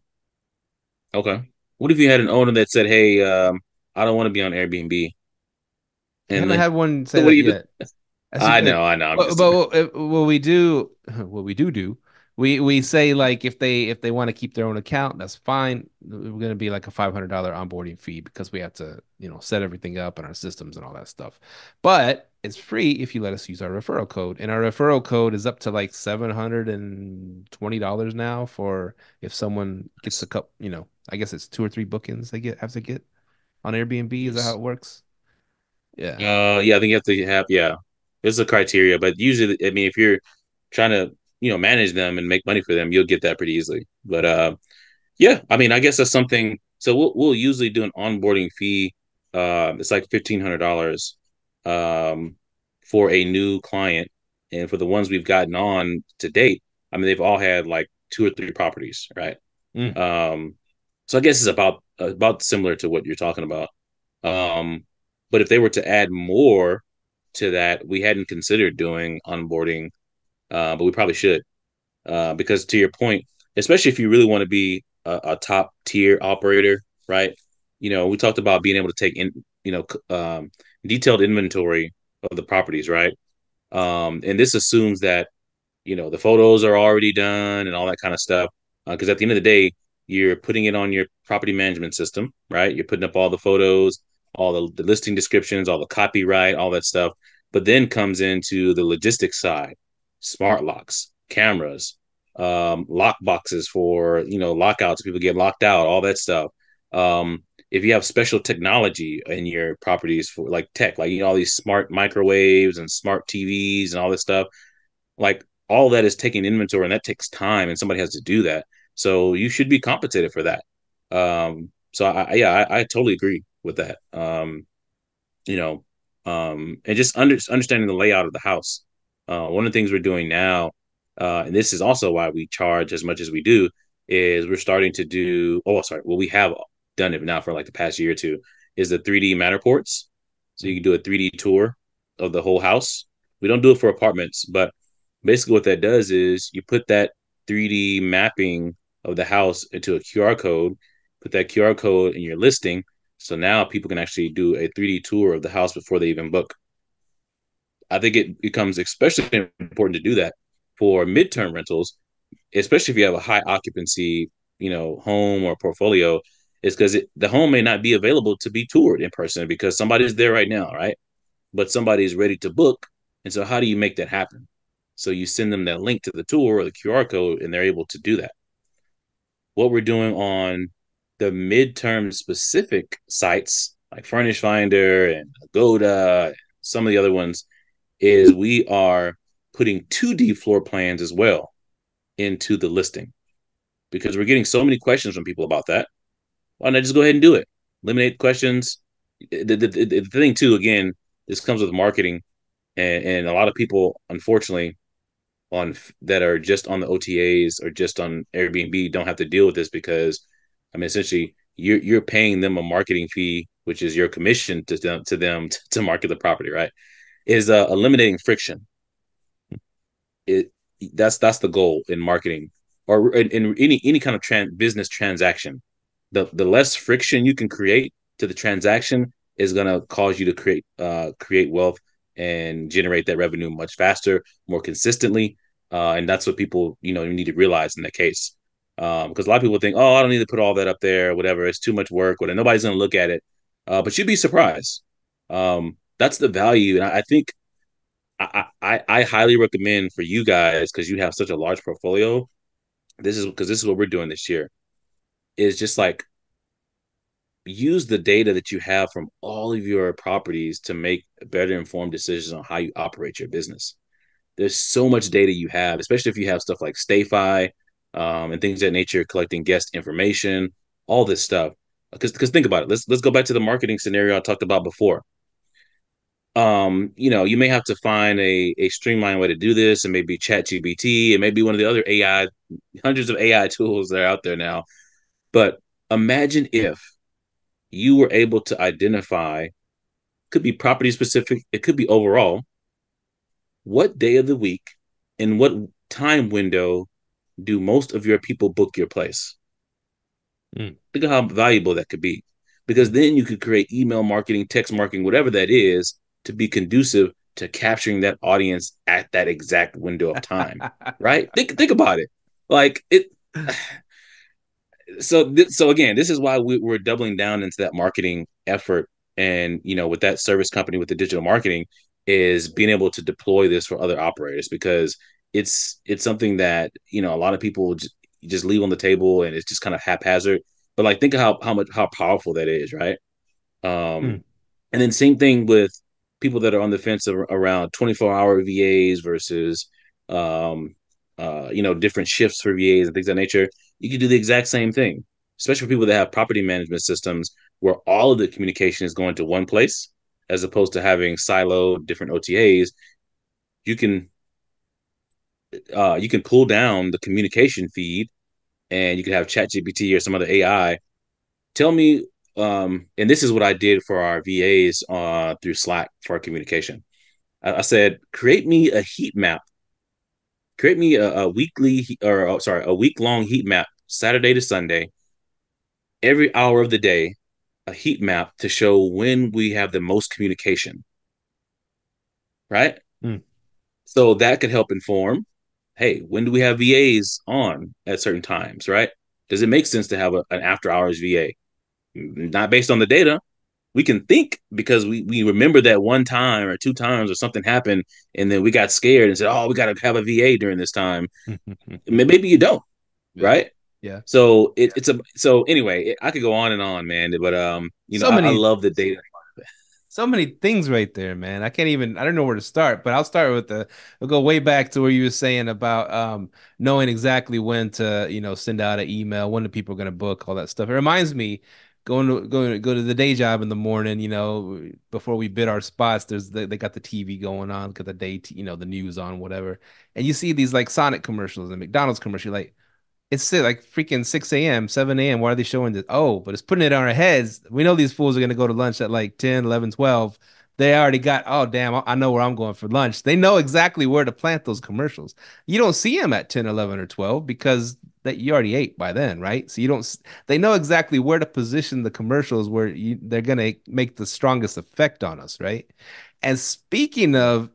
okay. What if you had an owner that said, "Hey, I don't want to be on Airbnb," I and haven't then had one say so what do that you do? yet. As you, I know. I'm just what we do, what we do, we say like if they want to keep their own account, that's fine. We're gonna be like a $500 onboarding fee because we have to set everything up in our systems and all that stuff. But it's free if you let us use our referral code, and our referral code is up to like $720 now for if someone gets a couple. I guess it's 2 or 3 bookings they have to get on Airbnb. Is that how yes. it works? Yeah. Yeah, I think you have to have there's a criteria, but usually, I mean, if you're trying to manage them and make money for them, you'll get that pretty easily. But yeah, I mean, I guess that's something. So we'll usually do an onboarding fee. It's like $1,500 um for a new client, and for the ones we've gotten on to date, I mean, they've all had like 2 or 3 properties, right? Mm. Um, so I guess it's about similar to what you're talking about. Um, but if they were to add more to that, we hadn't considered doing onboarding, but we probably should. Because to your point, especially if you really want to be a top tier operator, right? We talked about being able to take in, detailed inventory of the properties, right? And this assumes that the photos are already done and all that kind of stuff. Because at the end of the day, you're putting it on your property management system, right? You're putting up all the photos, all the listing descriptions, all the copyright, all that stuff. But then comes into the logistics side, smart locks, cameras, lock boxes for lockouts, people get locked out, all that stuff. If you have special technology in your properties for like tech, like all these smart microwaves and smart TVs and all this stuff, like all that is taking inventory, and that takes time, and somebody has to do that. So you should be compensated for that. So I totally agree with that. You know, and just understanding the layout of the house. One of the things we're doing now, and this is also why we charge as much as we do, is we're starting to do. Oh, sorry. Well, we have done it now for like the past year or two. Is the 3D Matterports. So you can do a 3D tour of the whole house. We don't do it for apartments, but basically what that does is you put that 3D mapping of the house into a QR code, put that QR code in your listing, so now people can actually do a 3D tour of the house before they even book. I think it becomes especially important to do that for midterm rentals, especially if you have a high occupancy, home or portfolio, is because the home may not be available to be toured in person because somebody's there right now, right? But somebody's ready to book. And so how do you make that happen? So you send them that link to the tour or the QR code, and they're able to do that. What we're doing on the midterm specific sites like Furnish Finder and Agoda, some of the other ones, is we are putting 2D floor plans as well into the listing because we're getting so many questions from people about that. Why not just go ahead and do it? Eliminate questions. The thing too, again, this comes with marketing, and a lot of people, unfortunately, on that are just on the OTAs or just on Airbnb don't have to deal with this because, I mean, essentially you're paying them a marketing fee, which is your commission to them to market the property, right? Is eliminating friction. It that's the goal in marketing or in any kind of business transaction. The less friction you can create to the transaction is going to cause you to create wealth and generate that revenue much faster, more consistently, and that's what people need to realize in that case. Because a lot of people think, oh, I don't need to put all that up there, whatever, it's too much work, whatever. Nobody's going to look at it, but you'd be surprised. That's the value, and I think I highly recommend for you guys because you have such a large portfolio. This is what we're doing this year. Is just like use the data that you have from all of your properties to make better informed decisions on how you operate your business. There's so much data you have, especially if you have stuff like Stayfi, and things of that nature, collecting guest information, all this stuff. Because think about it. Let's go back to the marketing scenario I talked about before. You may have to find a streamlined way to do this, and maybe chat gpt, and maybe one of the other AI, hundreds of AI tools that are out there now. But imagine if you were able to identify, could be property specific, it could be overall, what day of the week and what time window do most of your people book your place. Think of how valuable that could be, because then you could create email marketing, text marketing, whatever that is, to be conducive to capturing that audience at that exact window of time. Right? Think about it. Like it. So again, this is why we're doubling down into that marketing effort, and with that service company with the digital marketing, is being able to deploy this for other operators, because it's something that a lot of people just leave on the table, and it's just kind of haphazard. But like, think of how powerful that is, right? um and then same thing with people that are on the fence around 24-hour VAs versus different shifts for VAs and things of that nature. You can do the exact same thing, especially for people that have property management systems where all of the communication is going to one place as opposed to having siloed different OTAs. You can pull down the communication feed, and you can have ChatGPT or some other AI tell me. And this is what I did for our VAs through Slack for our communication. I said, create me a heat map. Create me a weekly, or sorry, a week long heat map, Saturday to Sunday, every hour of the day, a heat map to show when we have the most communication. Right. So that could help inform, hey, when do we have VAs on at certain times? Right. Does it make sense to have an after hours VA? Not based on the data. We can think because we remember that one time or two times or something happened, and then we got scared and said, oh, we got to have a VA during this time. Maybe you don't. Right. Yeah. So so anyway, I could go on and on, man. But I love the data. So many things right there, man. I don't know where to start, but I'll start with we'll go way back to where you were saying about knowing exactly when to, send out an email, when the people are going to book, all that stuff. It reminds me go to the day job in the morning, before we bid our spots, they got the TV going on, got the the news on, whatever. And you see these like Sonic commercials and McDonald's commercial, like it's like freaking 6 a.m., 7 a.m. Why are they showing this? Oh, but it's putting it on our heads. We know these fools are going to go to lunch at like 10, 11, 12. They already got, oh, damn, I know where I'm going for lunch. They know exactly where to plant those commercials. You don't see them at 10, 11, or 12 because you already ate by then, right? So they know exactly where to position the commercials where they're going to make the strongest effect on us, right? And speaking of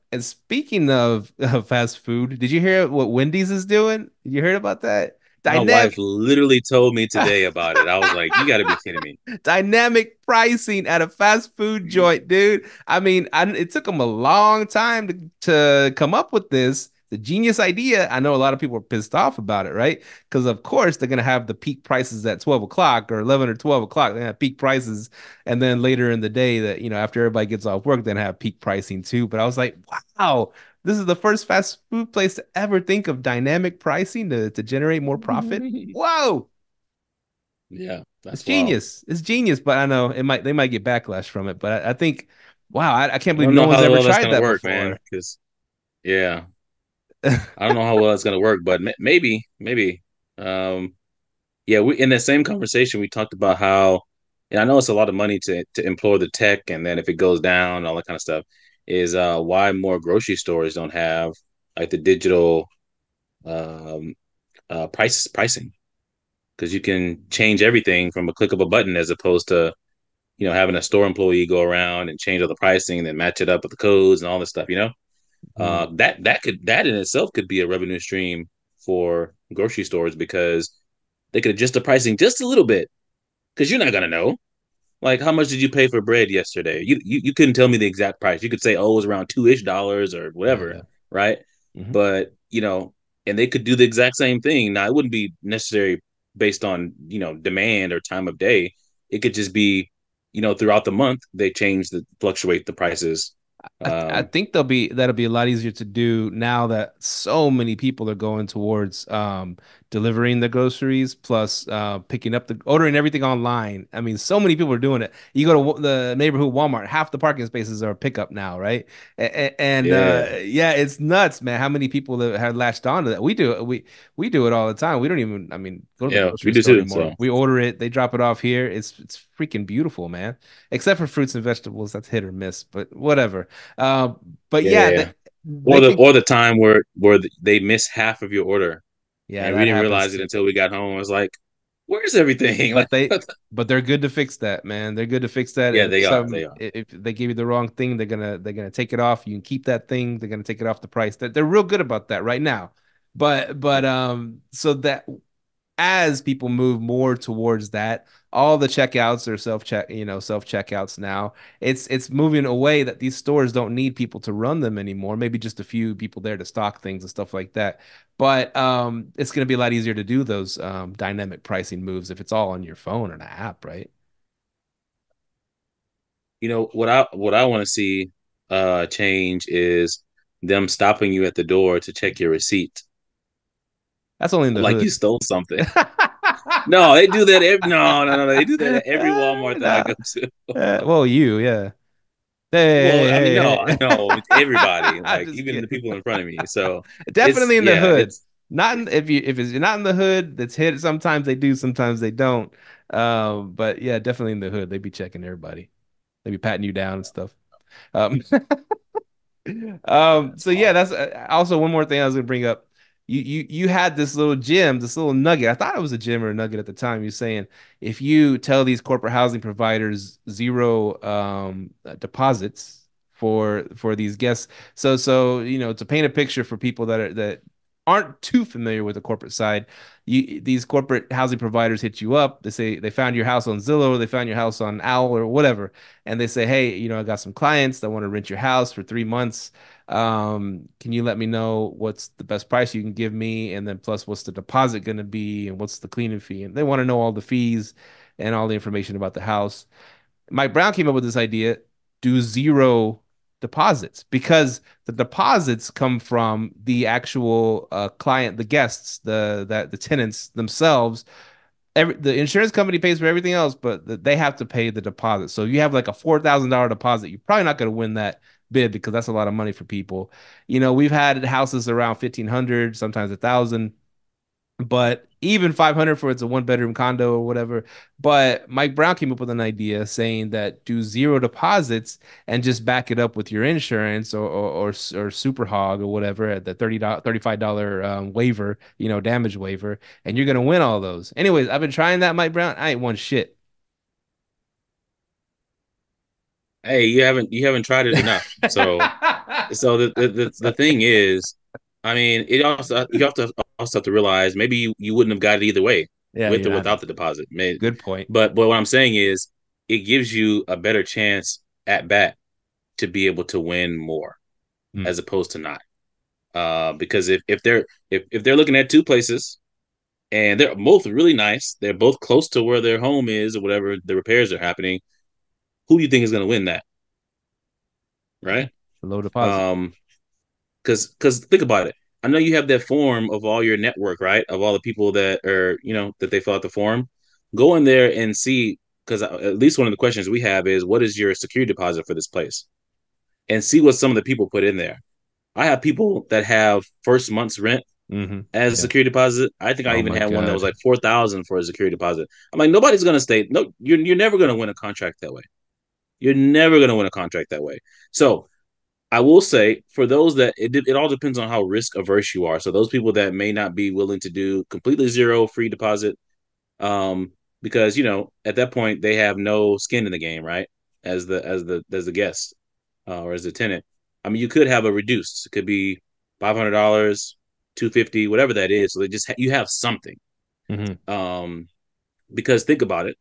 fast food, did you hear what Wendy's is doing? You heard about that? My wife literally told me today about it. I was like, you got to be kidding me. Dynamic pricing at a fast food joint, dude. I mean, it took them a long time to come up with this. The genius idea. I know a lot of people are pissed off about it, right? Because of course they're gonna have the peak prices at 12 o'clock or 11 or 12 o'clock. They have peak prices, and then later in the day, that after everybody gets off work, then have peak pricing too. But I was like, wow, this is the first fast food place to ever think of dynamic pricing to generate more profit. Whoa. Yeah, It's genius. It's genius, but I know they might get backlash from it. But I think Wow, I can't I believe don't no know one's how ever well that's tried gonna that work, man. before. Because yeah, I don't know how well it's gonna work, but maybe. Um, yeah, we in that same conversation we talked about how, and I know it's a lot of money to employ the tech, and then if it goes down, all that kind of stuff, is why more grocery stores don't have like the digital um pricing, because you can change everything from a click of a button as opposed to having a store employee go around and change all the pricing and then match it up with the codes and all this stuff. Hmm. That in itself could be a revenue stream for grocery stores, because they could adjust the pricing just a little bit, because you're not gonna know. Like, how much did you pay for bread yesterday? You couldn't tell me the exact price. You could say, oh, it was around $2-ish or Yeah, whatever, yeah. right? Hmm. But and they could do the exact same thing. Now, it wouldn't be necessary based on demand or time of day. It could just be, throughout the month they fluctuate the prices. I Um, think that'll be a lot easier to do now that so many people are going towards delivering the groceries plus picking up the ordering everything online. I mean, so many people are doing it. You go to the neighborhood Walmart, half the parking spaces are pickup now, right? And yeah, yeah, it's nuts, man. How many people have latched on to that? We do it all the time. We don't even, I mean, go to the yeah, we grocery do store too. anymore. So We order it, they drop it off here. It's freaking beautiful, man. Except for fruits and vegetables, that's hit or miss, but whatever. Uh, but yeah, yeah, they or the could. or the time where they miss half of your order, Yeah, and we that didn't happens realize it too. until we got home. I was like, "Where's everything?" Like, But they're good to fix that, man. They're good to fix that. yeah, And if they are. some They are. if they give you the wrong thing, they're gonna take it off. You can keep that thing. They're gonna take it off the price. They're real good about that right now. But so that as people move more towards that, all the checkouts are self checkouts now. It's moving away that these stores don't need people to run them anymore. Maybe just a few people there to stock things and stuff like that. But it's going to be a lot easier to do those dynamic pricing moves if it's all on your phone or an app, right? What I want to see change is them stopping you at the door to check your receipt, That's only in the like you hood. stole something. No, they do that no, they do that at every Walmart that I Nah. go to. Well, yeah. Well, I mean, no, Hey. no, it's everybody, I'm like just even the kidding. people in front of me. So it's Definitely in the yeah, hood. it's Not in, if it's not in the hood, that's hit. Sometimes they do, sometimes they don't. But yeah, definitely in the hood. They be checking everybody. They be patting you down and stuff. Um, so yeah, awful. that's also one more thing I was gonna bring up. You had this little gem, this little nugget. I thought it was a gem or a nugget at the time. You're saying if you tell these corporate housing providers zero deposits for these guests, so to paint a picture for people that aren't too familiar with the corporate side, these corporate housing providers hit you up. They say they found your house on Zillow, or they found your house on Owl or whatever, and they say, hey, I got some clients that want to rent your house for 3 months. Can you let me know what's the best price you can give me? And then plus what's the deposit going to be and what's the cleaning fee? And they want to know all the fees and all the information about the house. Mike Brown came up with this idea, do zero deposits because the deposits come from the actual client, the guests, the tenants themselves. The insurance company pays for everything else, but they have to pay the deposit. So you have like a $4,000 deposit. You're probably not going to win that bid because that's a lot of money for people. We've had houses around 1,500, sometimes 1,000, but even 500 for it's a one bedroom condo or whatever. But Mike Brown came up with an idea saying that do zero deposits and just back it up with your insurance or super hog or whatever at the $35 waiver, damage waiver, and you're gonna win all those. Anyways, I've been trying that, Mike Brown. I ain't won shit. Hey, you haven't tried it enough. So the thing is, I mean, it also you have to realize maybe you wouldn't have got it either way, Yeah, with or yeah, I know. without the deposit. Good point. But what I'm saying is, it gives you a better chance at bat to be able to win more Mm. as opposed to not. Because if they're looking at two places and they're both really nice, they're both close to where their home is or whatever the repairs are happening, who do you think is going to win that, Yeah, right? the low deposit. Um, because think about it. I know you have that form of all your network, right? Of all the people that are, that they fill out the form. Go in there and see, because at least one of the questions we have is, what is your security deposit for this place? and see what some of the people put in there. I have people that have first month's rent as a Yeah. security deposit. I think I Oh even my had one that was God. like 4,000 for a security deposit. I'm like, nobody's gonna stay. No, you're never gonna win a contract that way. You're never gonna win a contract that way. So I will say for those that it all depends on how risk averse you are. So those people that may not be willing to do completely zero free deposit, um, because at that point they have no skin in the game, right? As the guest or as a tenant. I mean, you could have a reduced. It could be $500, 250, whatever that is. So they just you have something. Hmm. Um, because think about it.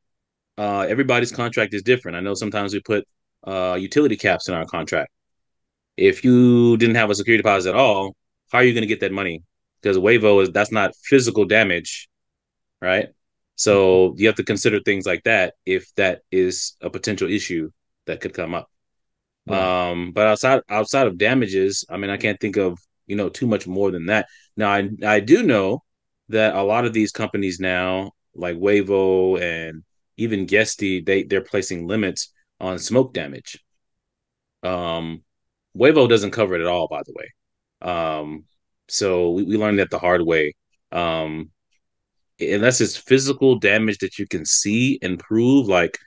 Everybody's contract is different. I know sometimes we put utility caps in our contract. If you didn't have a security deposit at all, how are you going to get that money? Because WAVO that's not physical damage, right? So you have to consider things like that if that is a potential issue that could come up. Right. But outside of damages, I mean, I can't think of too much more than that. Now, I do know that a lot of these companies now, like Wavo and even Guesty, they're placing limits on smoke damage. Um, Wavo doesn't cover it at all, by the way. So we learned that the hard way. Um, Unless it's physical damage that you can see and prove, like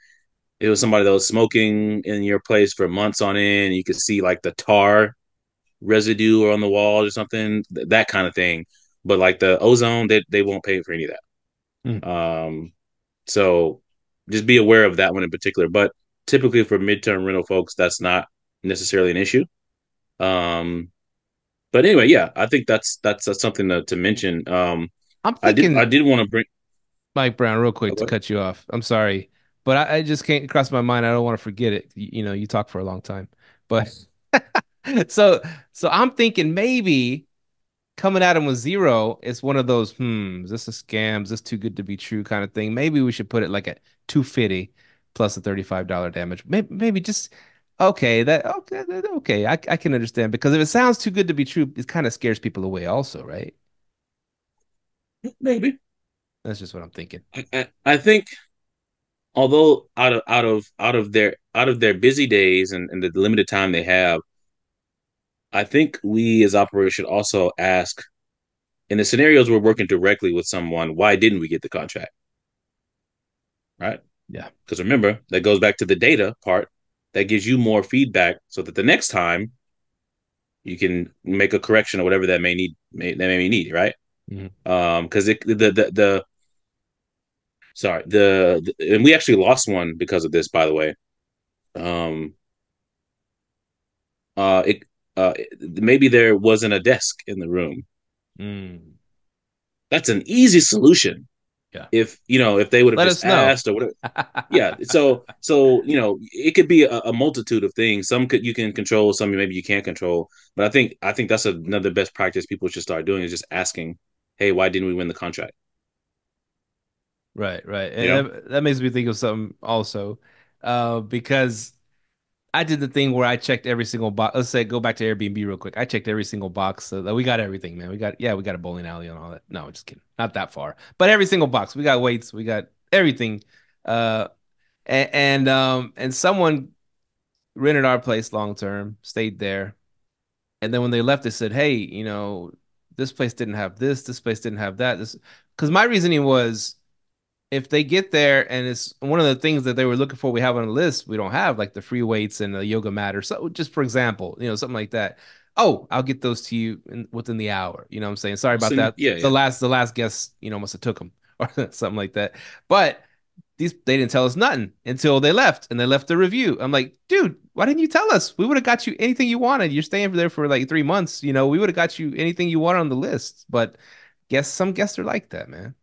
it was somebody that was smoking in your place for months on end, and you could see like the tar residue on the walls or something, that kind of thing. But like the ozone, they won't pay for any of Mm. that. So just be aware of that one in particular. But typically for midterm rental folks, that's not necessarily an issue. Um, but anyway, yeah, I think that's something to mention. I'm I thinking, did want to bring. Mike Brown, real quick to Okay. cut you off. I'm sorry, but I just can't cross my mind. I don't want to forget it. You talk for a long time, but so so I'm thinking maybe coming at him with zero is one of those, is this a scam? Is this too good to be true kind of thing? Maybe we should put it like at 250 plus a $35 damage. Maybe just okay, I can understand because if it sounds too good to be true, it kind of scares people away also, right? Maybe. That's just what I'm thinking. I think although out of their busy days and the limited time they have, I think we as operators should also ask in the scenarios we're working directly with someone, why didn't we get the contract? Right? Yeah. Because remember, that goes back to the data part that gives you more feedback so that the next time you can make a correction or whatever that may need, right? Mhm. Because the sorry, and we actually lost one because of this, by the way. Um it maybe there wasn't a desk in the room. Mm. That's an easy solution Yeah. if they would have Let just us know. asked or whatever. Yeah, so it could be a multitude of things. Some you can control, some maybe you can't control. But I think that's another best practice people should start doing is just asking, hey, why didn't we win the contract? Right, right. You And know, that makes me think of something also. Because I did the thing where I checked every single box. Let's say go back to Airbnb real quick. I checked every single box so that we got everything, man. We got a bowling alley and all that. No, just kidding. Not that far. But every single box. We got weights, we got everything. Uh and someone rented our place long term, stayed there. And then when they left, they said, "Hey, this place didn't have this place didn't have that." This because my reasoning was if they get there and it's one of the things that they were looking for we have on the list we don't have like the free weights and the yoga mat or so just for example something like that. Oh, I'll get those to you within the hour. You know what I'm saying? Sorry about that. yeah, the yeah. last the last guest must have took them or something like that. But they didn't tell us nothing until they left and they left the review. I'm like, dude, why didn't you tell us? We would have got you anything you wanted. You're staying there for like 3 months. We would have got you anything you want on the list. But some guests are like that, man.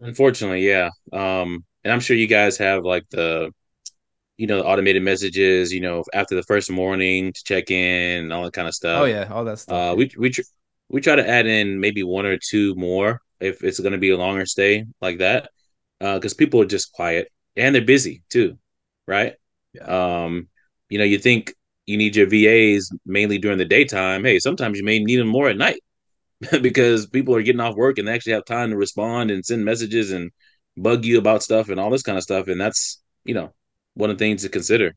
Unfortunately, yeah. And I'm sure you guys have like the automated messages, after the first morning to check in and all that kind of Oh stuff. yeah, all that stuff. Uh, Yeah. we try to add in maybe one or two more if it's going to be a longer stay like that, because people are just quiet and they're busy too, right? Yeah. Um, you think you need your VAs mainly during the daytime. Hey, sometimes you may need them more at night because people are getting off work and they actually have time to respond and send messages and bug you about stuff and all this kind of stuff. And that's one of the things to consider.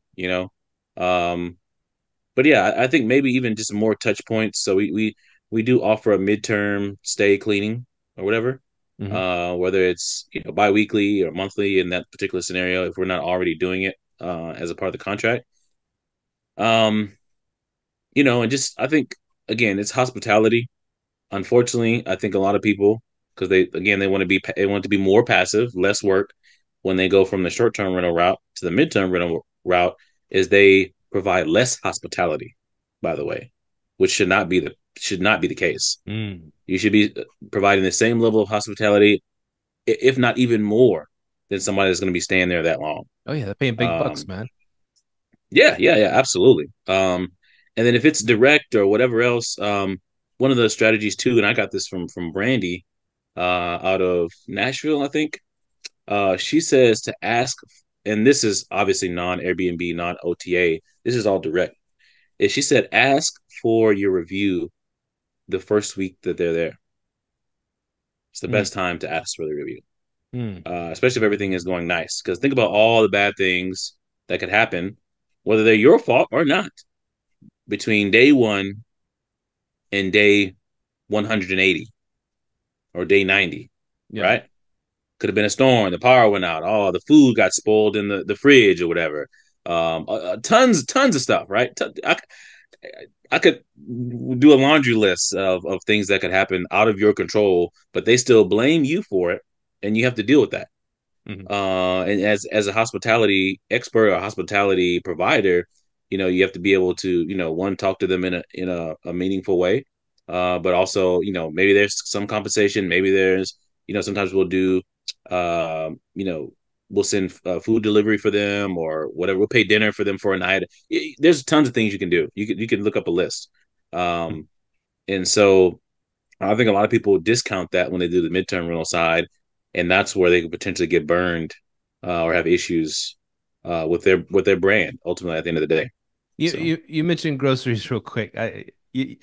but yeah, I think maybe even just more touch points. So we do offer a midterm stay cleaning or whatever, Hmm. whether it's biweekly or monthly in that particular scenario if we're not already doing it as a part of the contract. Um, and just I think again it's hospitality. Unfortunately, I think a lot of people because they want to be more passive, less work when they go from the short term rental route to the midterm rental route is they provide less hospitality. By the way, which should not be the case. Mm. You should be providing the same level of hospitality, if not even more, than somebody that's going to be staying there that long. Oh yeah, they're paying big bucks, Um, man. yeah, absolutely. And then if it's direct or whatever else, one of the strategies too, and I got this from Brandy, out of Nashville, I think. She says to ask, and this is obviously non Airbnb, non OTA. This is all direct. Is she said ask for your review the first week that they're there. It's the Mm. best time to ask for the review, Mm. especially if everything is going nice. Because think about all the bad things that could happen, whether they're your fault or not, between day one and day 180 or day 90, Yeah. right? Could have been a storm, the power went out, oh, the food got spoiled in the fridge or whatever. Tons of stuff, right? I could do a laundry list of things that could happen out of your control, but they still blame you for it, and you have to deal with that. Hmm. And as a hospitality expert or hospitality provider, you have to be able to, one, talk to them in a meaningful way, but also, maybe there's some compensation, maybe there's, sometimes we'll do, uh, you know, we'll send food delivery for them or whatever. We'll pay dinner for them for a night. There's tons of things you can do. You can look up a list, and so I think a lot of people discount that when they do the midterm rental side, and that's where they could potentially get burned or have issues with their brand ultimately at the end of the day. You So you mentioned groceries real quick.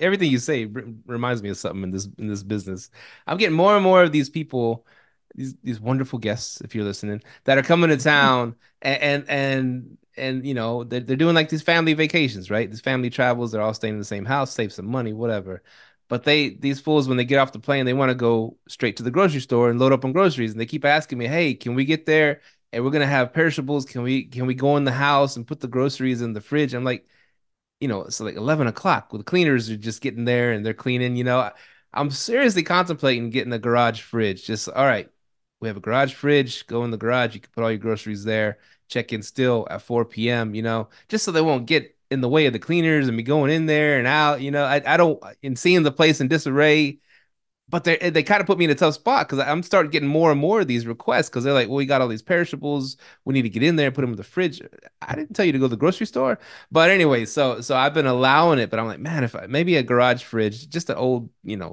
Everything you say reminds me of something in this business. I'm getting more and more of these people, these wonderful guests, if you're listening, that are coming to town and they're doing like these family vacations, right? These family travels. They're all staying in the same house, save some money, whatever. But these fools, when they get off the plane, they want to go straight to the grocery store and load up on groceries, and they keep asking me, "Hey, can we get there? And we're gonna have perishables. Can we go in the house and put the groceries in the fridge?" I'm like, it's like 11 o'clock. Well, the cleaners are just getting there and they're cleaning. I'm seriously contemplating getting a garage fridge. Just all right, we have a garage fridge. Go in the garage. You can put all your groceries there. Check in still at 4 p.m. Just so they won't get in the way of the cleaners and be going in there and out. I don't in seeing the place in disarray, but they kind of put me in a tough spot because I'm starting getting more and more of these requests because they're like, well, we got all these perishables. We need to get in there and put them in the fridge. I didn't tell you to go to the grocery store. But anyway, so I've been allowing it, but I'm like, man, if maybe a garage fridge, just an old,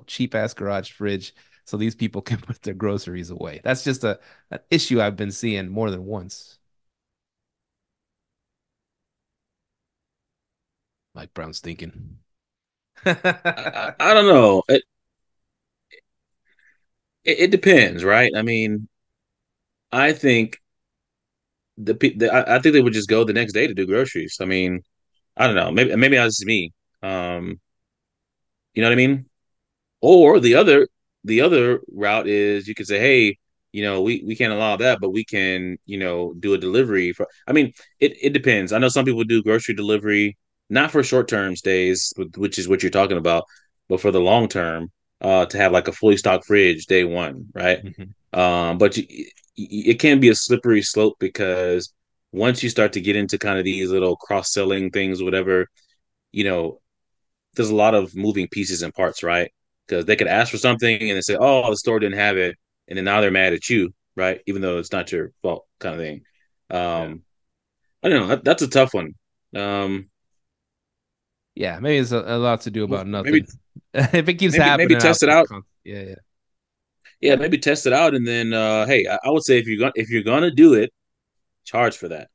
cheap ass garage fridge, so these people can put their groceries away. That's just an issue I've been seeing more than once. Mike Brown's thinking. I don't know. It depends, right? I mean, I think I think they would just go the next day to do groceries. I mean, I don't know. Maybe that's just me. Um, you know what I mean? Or the other route is you could say, hey, we can't allow that, but we can, do a delivery for. I mean, it depends. I know some people do grocery delivery, not for short term stays, which is what you're talking about, but for the long term, to have like a fully stocked fridge day one, right? Mhm. But it can be a slippery slope because once you start to get into kind of these little cross selling things, whatever, you know, there's a lot of moving pieces and parts, right? Because they could ask for something and they say, "Oh, the store didn't have it," and then now they're mad at you, right? Even though it's not your fault, kind of thing. Yeah. I don't know. That's a tough one. Um, Yeah, maybe it's a lot to do about maybe, nothing. If it keeps maybe happening, I'll test it start. out. Yeah, yeah, Yeah, maybe test it out, and then hey, I would say if you're gonna do it, charge for that.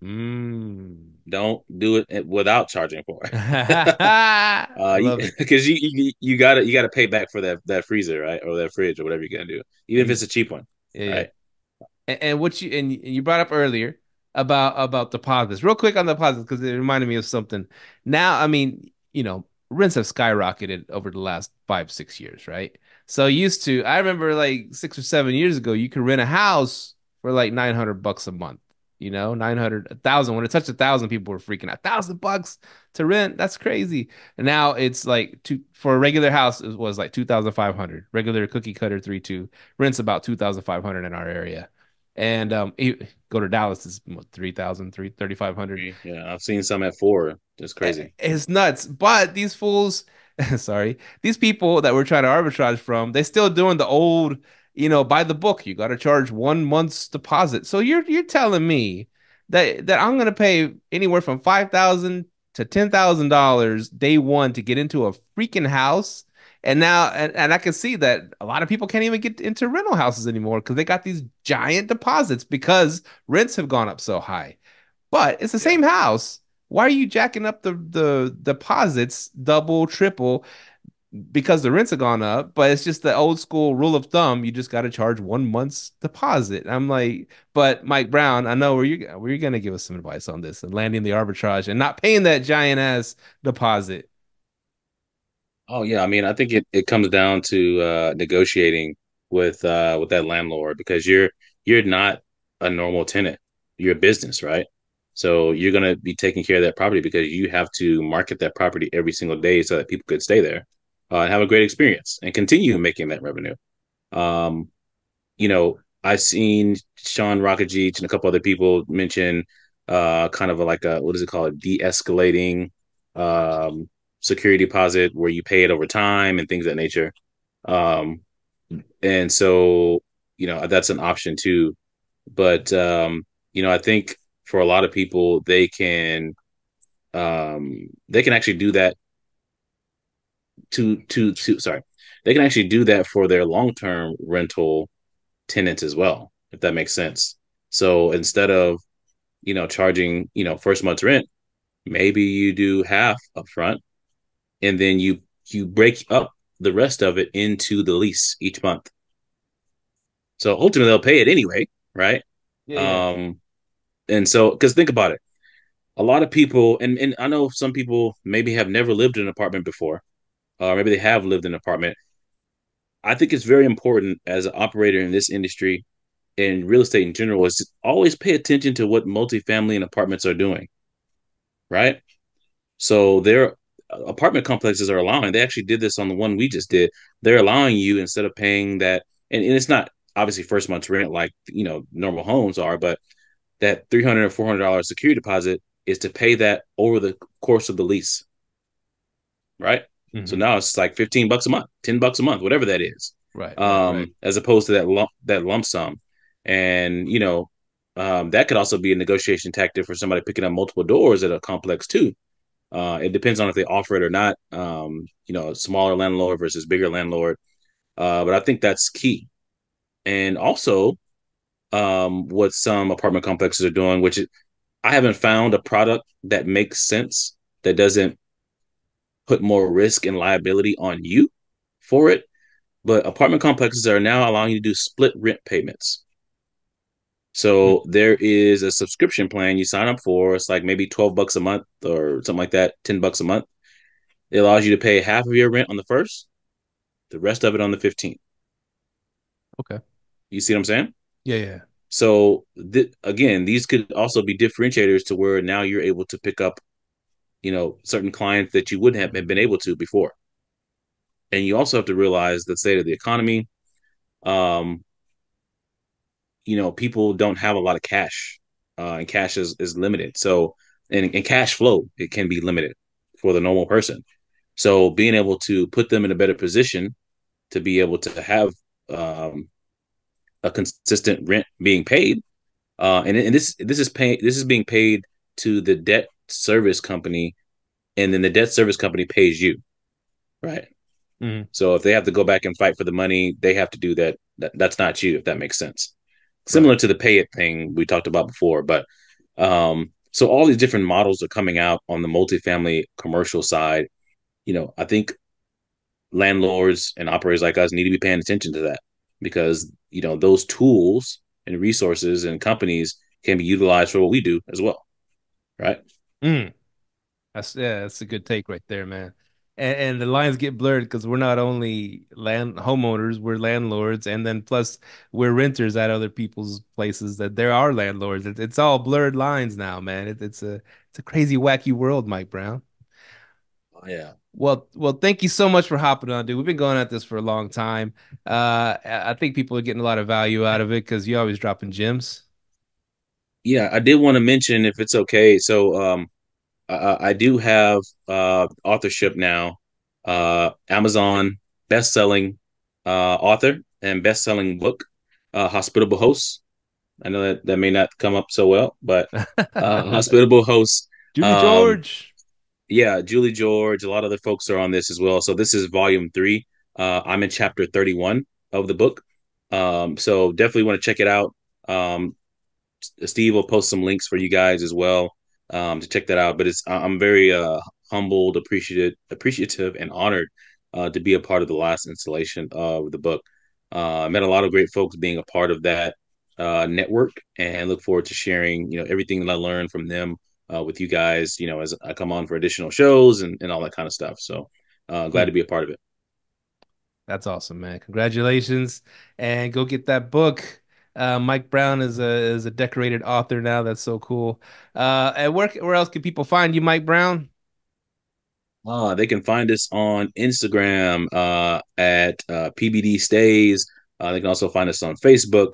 Mm. Don't do it without charging for it. I love it. Because you gotta pay back for that freezer, right, or that fridge or whatever you're gonna do, even if it's Ex a cheap one, Yeah, yeah. right? And what you brought up earlier, about deposits. Real quick on the deposits because it reminded me of something. Now, I mean, rents have skyrocketed over the last 5, 6 years, right? So I remember like 6 or 7 years ago, you could rent a house for like $900 a month. 900, 1,000. When it touched 1,000, people were freaking out. $1,000 to rent? That's crazy. And now it's like for a regular house, it was like 2,500. Regular cookie cutter 3-2 rents about 2,500 in our area. And go to Dallas is what, 3,000, 3,500. Yeah, I've seen some at 4. It's crazy. It's nuts. But these fools, sorry, these people that we're trying to arbitrage from, they still doing the old, by the book. You got to charge 1 month's deposit. So you're telling me that I'm gonna pay anywhere from $5,000 to $10,000 day one to get into a freaking house. And now, and I can see that a lot of people can't even get into rental houses anymore because they got these giant deposits because rents have gone up so high. But it's the Yeah. same house. Why are you jacking up the deposits double, triple? Because the rents have gone up, but it's just the old school rule of thumb. You just got to charge 1 month's deposit. I'm like, but Mike Brown, I know where you're gonna give us some advice on this and landing the arbitrage and not paying that giant ass deposit. Oh yeah, I mean, I think it comes down to negotiating with that landlord because you're not a normal tenant. You're a business, right? So you're gonna be taking care of that property because you have to market that property every single day so that people could stay there and have a great experience and continue making that revenue. Um, I've seen Sean Rockagich and a couple other people mention kind of like a what is it called? De-escalating um security deposit where you pay it over time and things of that nature. Um, and so, that's an option too. But I think for a lot of people, they can actually do that to sorry, they can actually do that for their long-term rental tenants as well, if that makes sense. So instead of, charging, first month's rent, maybe you do half upfront and then you break up the rest of it into the lease each month. So ultimately they'll pay it anyway, right? Yeah, yeah. Um, and so because think about it, a lot of people, and I know some people maybe have never lived in an apartment before, or maybe they have lived in an apartment. I think it's very important as an operator in this industry and real estate in general is to always pay attention to what multifamily and apartments are doing, right? So their apartment complexes are allowing, they actually did this on the one we just did. They're allowing you instead of paying that, and it's not obviously first month's rent like, normal homes are, but that $300 or $400 security deposit is to pay that over the course of the lease, right? So Hmm. now it's like $15 a month, $10 a month, whatever that is, Right, right, right. as opposed to that lump sum. And that could also be a negotiation tactic for somebody picking up multiple doors at a complex too. It depends on if they offer it or not. Smaller landlord versus bigger landlord. But I think that's key. And also, what some apartment complexes are doing, I haven't found a product that makes sense that doesn't put more risk and liability on you for it. But apartment complexes are now allowing you to do split rent payments. Mm. So there is a subscription plan you sign up for. It's like maybe $12 a month or something like that, $10 a month. It allows you to pay half of your rent on the first, the rest of it on the 15th. Okay. You see what I'm saying? Yeah, yeah. So again, these could also be differentiators to where now you're able to pick up, certain clients that you wouldn't have been able to before. And you also have to realize the state of the economy. Um, people don't have a lot of cash, and cash is limited. So, and cash flow, it can be limited for the normal person. So being able to put them in a better position to be able to have a consistent rent being paid, and this is being paid to the debt service company, and then the debt service company pays you, right? Hmm. So if they have to go back and fight for the money, they have to do that. That's not you, if that makes sense. Right. Similar to the pay it thing we talked about before, but so all these different models are coming out on the multifamily commercial side. I think landlords and operators like us need to be paying attention to that because those tools and resources and companies can be utilized for what we do as well, right? That's a good take right there, man. And the lines get blurred because we're not only land homeowners, we're landlords, and then plus we're renters at other people's places that there are landlords. It's all blurred lines now, man. It's a crazy, wacky world, Mike Brown. Oh, yeah. Well, thank you so much for hopping on, dude. We've been going at this for a long time. I think people are getting a lot of value out of it because you're always dropping gems. Yeah, I did want to mention, if it's okay. So I do have authorship now. Amazon best-selling author and best-selling book, Hospitable Hosts. I know that may not come up so well, but Hospitable Hosts. Julie Um, George. yeah, Julie George. A lot of other folks are on this as well. So this is volume 3. I'm in chapter 31 of the book. So definitely want to check it out. Um, Steve will post some links for you guys as well, to check that out. But I'm very humbled, appreciative, and honored to be a part of the last installation of the book. I met a lot of great folks being a part of that network, and look forward to sharing everything that I learned from them with you guys. As I come on for additional shows and all that kind of stuff. So glad to be a part of it. That's awesome, man. Congratulations. And go get that book. Mike Brown is a decorated author now. That's so cool. And where else can people find you, Mike Brown? They can find us on Instagram at PBD Stays. They can also find us on Facebook,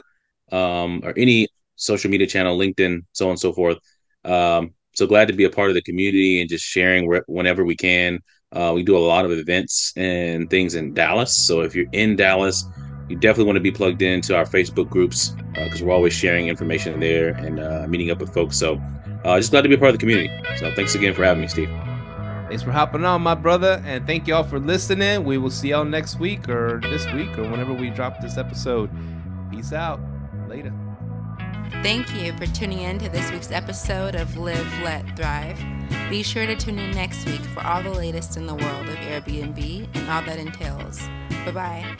or any social media channel, LinkedIn, so on and so forth. So glad to be a part of the community and just sharing whenever we can. We do a lot of events and things in Dallas. So if you're in Dallas, you definitely want to be plugged into our Facebook groups, because we're always sharing information there and meeting up with folks. So just glad to be a part of the community. So thanks again for having me, Steve. Thanks for hopping on, my brother. And thank y'all for listening. We will see y'all next week or this week or whenever we drop this episode. Peace out. Later. Thank you for tuning in to this week's episode of Live, Let, Thrive. Be sure to tune in next week for all the latest in the world of Airbnb and all that entails. Bye-bye.